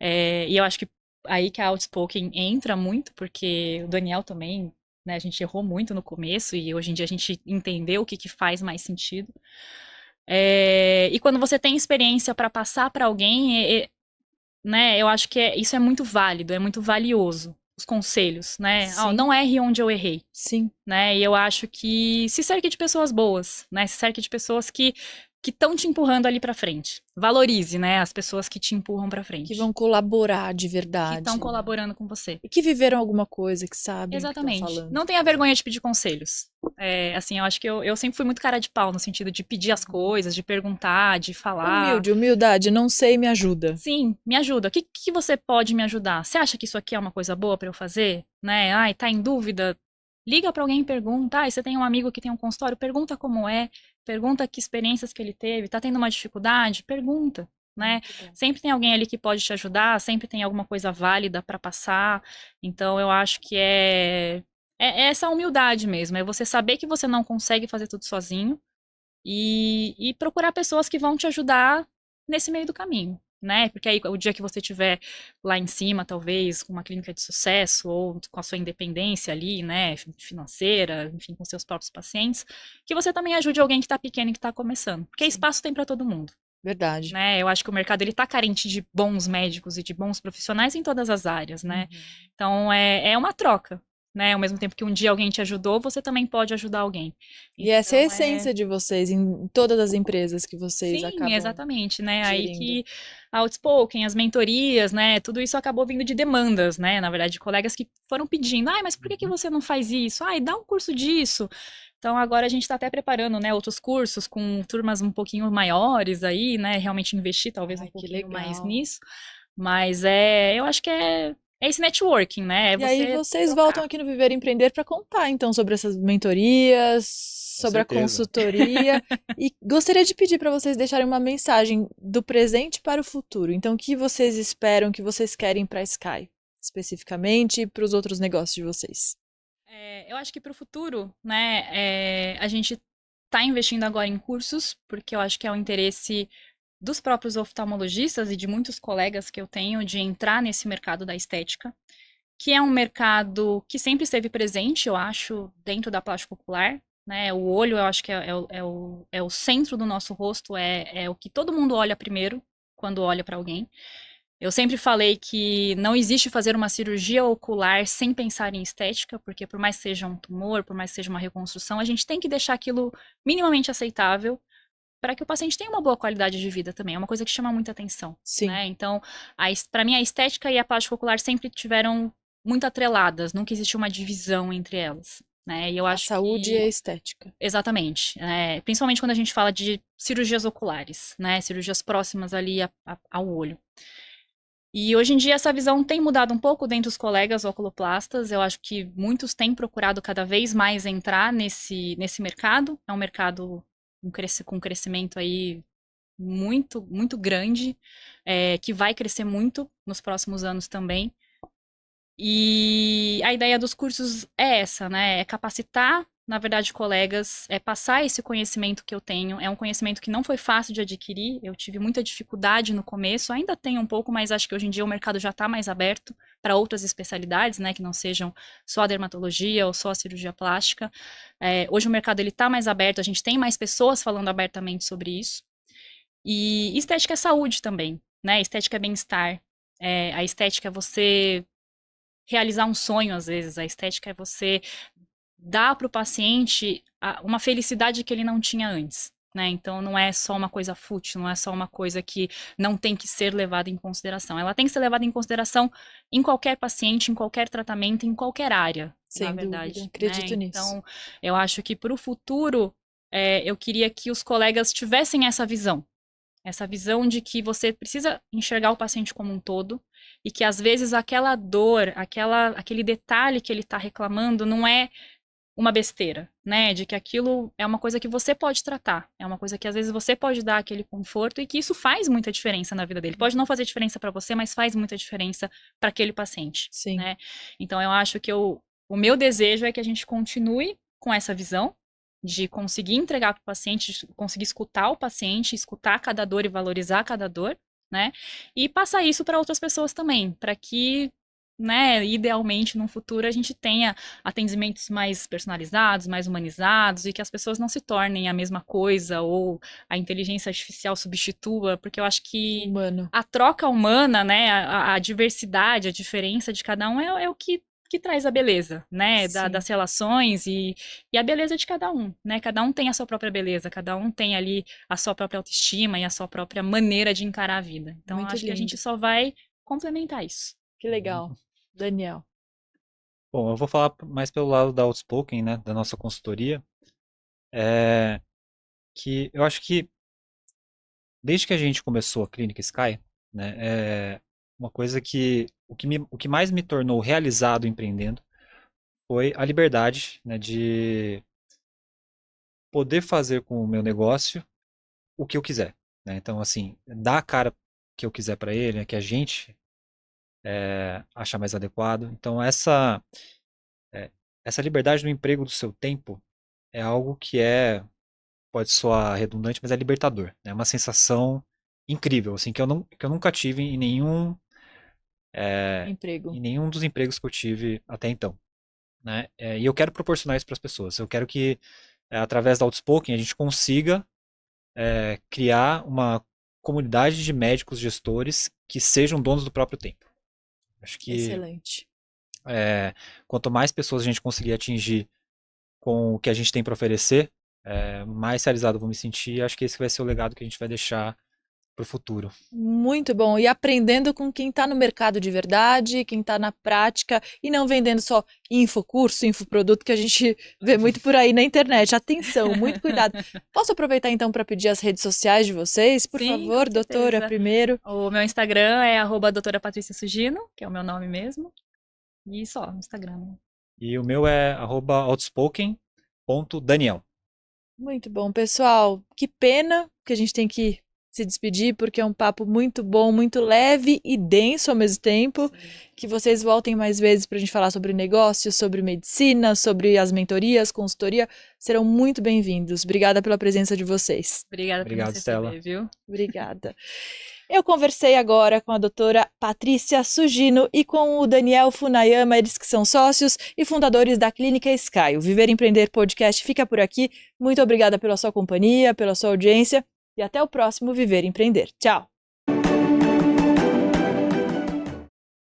E eu acho que aí que a Outspoken entra muito, porque o Daniel também, né, a gente errou muito no começo e hoje em dia a gente entendeu o que faz mais sentido. E quando você tem experiência para passar para alguém, né, eu acho que isso é muito válido, é muito valioso. Os conselhos, né? Sim. Não erre onde eu errei. Sim. Né? E eu acho que se cerque de pessoas boas, né? Se cerque de pessoas que estão te empurrando ali para frente. Valorize, né, as pessoas que te empurram para frente. Que vão colaborar de verdade. Que estão colaborando com você. E que viveram alguma coisa, que sabem Exatamente. o que estão falando. Não tenha vergonha de pedir conselhos. Assim, eu acho que eu sempre fui muito cara de pau, no sentido de pedir as coisas, de perguntar, de falar. Humildade, não sei, me ajuda. Sim, me ajuda. O que você pode me ajudar? Você acha que isso aqui é uma coisa boa para eu fazer? Né? Tá em dúvida? Liga para alguém e pergunta. Você tem um amigo que tem um consultório? Pergunta como é. Pergunta que experiências que ele teve. Tá tendo uma dificuldade? Pergunta. Né? Sempre tem alguém ali que pode te ajudar, sempre tem alguma coisa válida para passar. Então eu acho que é essa humildade mesmo, é você saber que você não consegue fazer tudo sozinho e procurar pessoas que vão te ajudar nesse meio do caminho, né? Porque aí o dia que você estiver lá em cima, talvez, com uma clínica de sucesso ou com a sua independência ali, né, financeira, enfim, com seus próprios pacientes, que você também ajude alguém que está pequeno e que está começando. Porque espaço tem para todo mundo. Verdade. Né? Eu acho que o mercado ele tá carente de bons médicos e de bons profissionais em todas as áreas, né? Então é uma troca, né? Ao mesmo tempo que um dia alguém te ajudou, você também pode ajudar alguém. E essa é a essência de vocês em todas as empresas que vocês acabam. Sim, exatamente, né? Gerindo. Aí que a Outspoken, as mentorias, né? Tudo isso acabou vindo de demandas, né? Na verdade, de colegas que foram pedindo, mas por que você não faz isso? Dá um curso disso. Então, agora a gente está até preparando, né, outros cursos com turmas um pouquinho maiores aí, né, realmente investir talvez um pouquinho mais nisso. Mas eu acho que é esse networking, né? E aí vocês voltam aqui no Viver Empreender para contar, então, sobre essas mentorias, sobre a consultoria. E gostaria de pedir para vocês deixarem uma mensagem do presente para o futuro. Então, o que vocês esperam, o que vocês querem para a Sky, especificamente, e para os outros negócios de vocês? Eu acho que para o futuro, né, a gente está investindo agora em cursos, porque eu acho que é o interesse dos próprios oftalmologistas e de muitos colegas que eu tenho de entrar nesse mercado da estética, que é um mercado que sempre esteve presente, eu acho, dentro da plástica ocular, né? O olho, eu acho que é o centro do nosso rosto, é o que todo mundo olha primeiro quando olha para alguém. Eu sempre falei que não existe fazer uma cirurgia ocular sem pensar em estética, porque por mais que seja um tumor, por mais que seja uma reconstrução, a gente tem que deixar aquilo minimamente aceitável para que o paciente tenha uma boa qualidade de vida também. É uma coisa que chama muita atenção. Sim. Né? Então, para mim, a estética e a plástica ocular sempre tiveram muito atreladas, nunca existiu uma divisão entre elas. Né? E eu acho saúde e a estética. Exatamente. Principalmente quando a gente fala de cirurgias oculares, né? Cirurgias próximas ali ao olho. E hoje em dia essa visão tem mudado um pouco dentro dos colegas oculoplastas. Eu acho que muitos têm procurado cada vez mais entrar nesse mercado. É um mercado com crescimento aí muito, muito grande, que vai crescer muito nos próximos anos também. E a ideia dos cursos é essa, né? É capacitar, na verdade, colegas, é passar esse conhecimento que eu tenho. É um conhecimento que não foi fácil de adquirir. Eu tive muita dificuldade no começo, ainda tenho um pouco, mas acho que hoje em dia o mercado já está mais aberto para outras especialidades, né? Que não sejam só a dermatologia ou só a cirurgia plástica. Hoje o mercado ele está mais aberto, a gente tem mais pessoas falando abertamente sobre isso. E estética é saúde também, né? Estética é bem-estar. A estética é você realizar um sonho, às vezes. A estética é você dar para o paciente uma felicidade que ele não tinha antes, né? Então, não é só uma coisa fútil, não é só uma coisa que não tem que ser levada em consideração. Ela tem que ser levada em consideração em qualquer paciente, em qualquer tratamento, em qualquer área, Sem na verdade. Dúvida. Acredito nisso. Então, eu acho que para o futuro, eu queria que os colegas tivessem essa visão de que você precisa enxergar o paciente como um todo e que às vezes aquela dor, aquele detalhe que ele está reclamando não é uma besteira, né? De que aquilo é uma coisa que você pode tratar, é uma coisa que às vezes você pode dar aquele conforto e que isso faz muita diferença na vida dele. Pode não fazer diferença para você, mas faz muita diferença para aquele paciente, Sim. né? Então eu acho que o meu desejo é que a gente continue com essa visão de conseguir entregar para o paciente, de conseguir escutar o paciente, escutar cada dor e valorizar cada dor, né? E passar isso para outras pessoas também, para que, né, idealmente no futuro a gente tenha atendimentos mais personalizados, mais humanizados e que as pessoas não se tornem a mesma coisa ou a inteligência artificial substitua, porque eu acho que Humano. a troca humana, né, a diversidade, a diferença de cada um é o que traz a beleza, né, Sim. das relações e a beleza de cada um, né, cada um tem a sua própria beleza, cada um tem ali a sua própria autoestima e a sua própria maneira de encarar a vida. Então, Muito acho que a gente lindo. só vai complementar isso. Que legal. Daniel. Bom, eu vou falar mais pelo lado da Outspoken, né, da nossa consultoria, que eu acho que desde que a gente começou a Clínica Sky, né, uma coisa que o que mais me tornou realizado empreendendo foi a liberdade, né, de poder fazer com o meu negócio o que eu quiser, né? Então, assim, dar a cara que eu quiser para ele, né, que a gente achar mais adequado. Então, essa liberdade no emprego do seu tempo é algo que pode soar redundante, mas é libertador, né? É uma sensação incrível, assim, que eu nunca tive Emprego. em nenhum dos empregos que eu tive até então, né? E eu quero proporcionar isso para as pessoas. Eu quero que, através da Outspoken, a gente consiga criar uma comunidade de médicos gestores que sejam donos do próprio tempo. Acho que Excelente. quanto mais pessoas a gente conseguir atingir com o que a gente tem para oferecer, mais realizado eu vou me sentir. Acho que esse vai ser o legado que a gente vai deixar para o futuro. Muito bom. E aprendendo com quem está no mercado de verdade, quem está na prática e não vendendo só infocurso, infoproduto que a gente vê muito por aí na internet. Atenção, muito cuidado. Posso aproveitar então para pedir as redes sociais de vocês? Por Sim, favor, com doutora, certeza. primeiro. O meu Instagram é @doutora Patrícia Sugino, que é o meu nome mesmo. E só, no Instagram, né? E o meu é @outspoken.daniel. Muito bom, pessoal. Que pena que a gente tem que se despedir, porque é um papo muito bom, muito leve e denso ao mesmo tempo. Que vocês voltem mais vezes para a gente falar sobre negócios, sobre medicina, sobre as mentorias, consultoria. Serão muito bem-vindos. Obrigada pela presença de vocês. Obrigada por Obrigado, nos Stella. receber, viu? Obrigada. Eu conversei agora com a doutora Patrícia Sugino e com o Daniel Funayama, eles que são sócios e fundadores da Clínica Sky. O Viver e Empreender Podcast fica por aqui. Muito obrigada pela sua companhia, pela sua audiência e até o próximo Viver e Empreender. Tchau!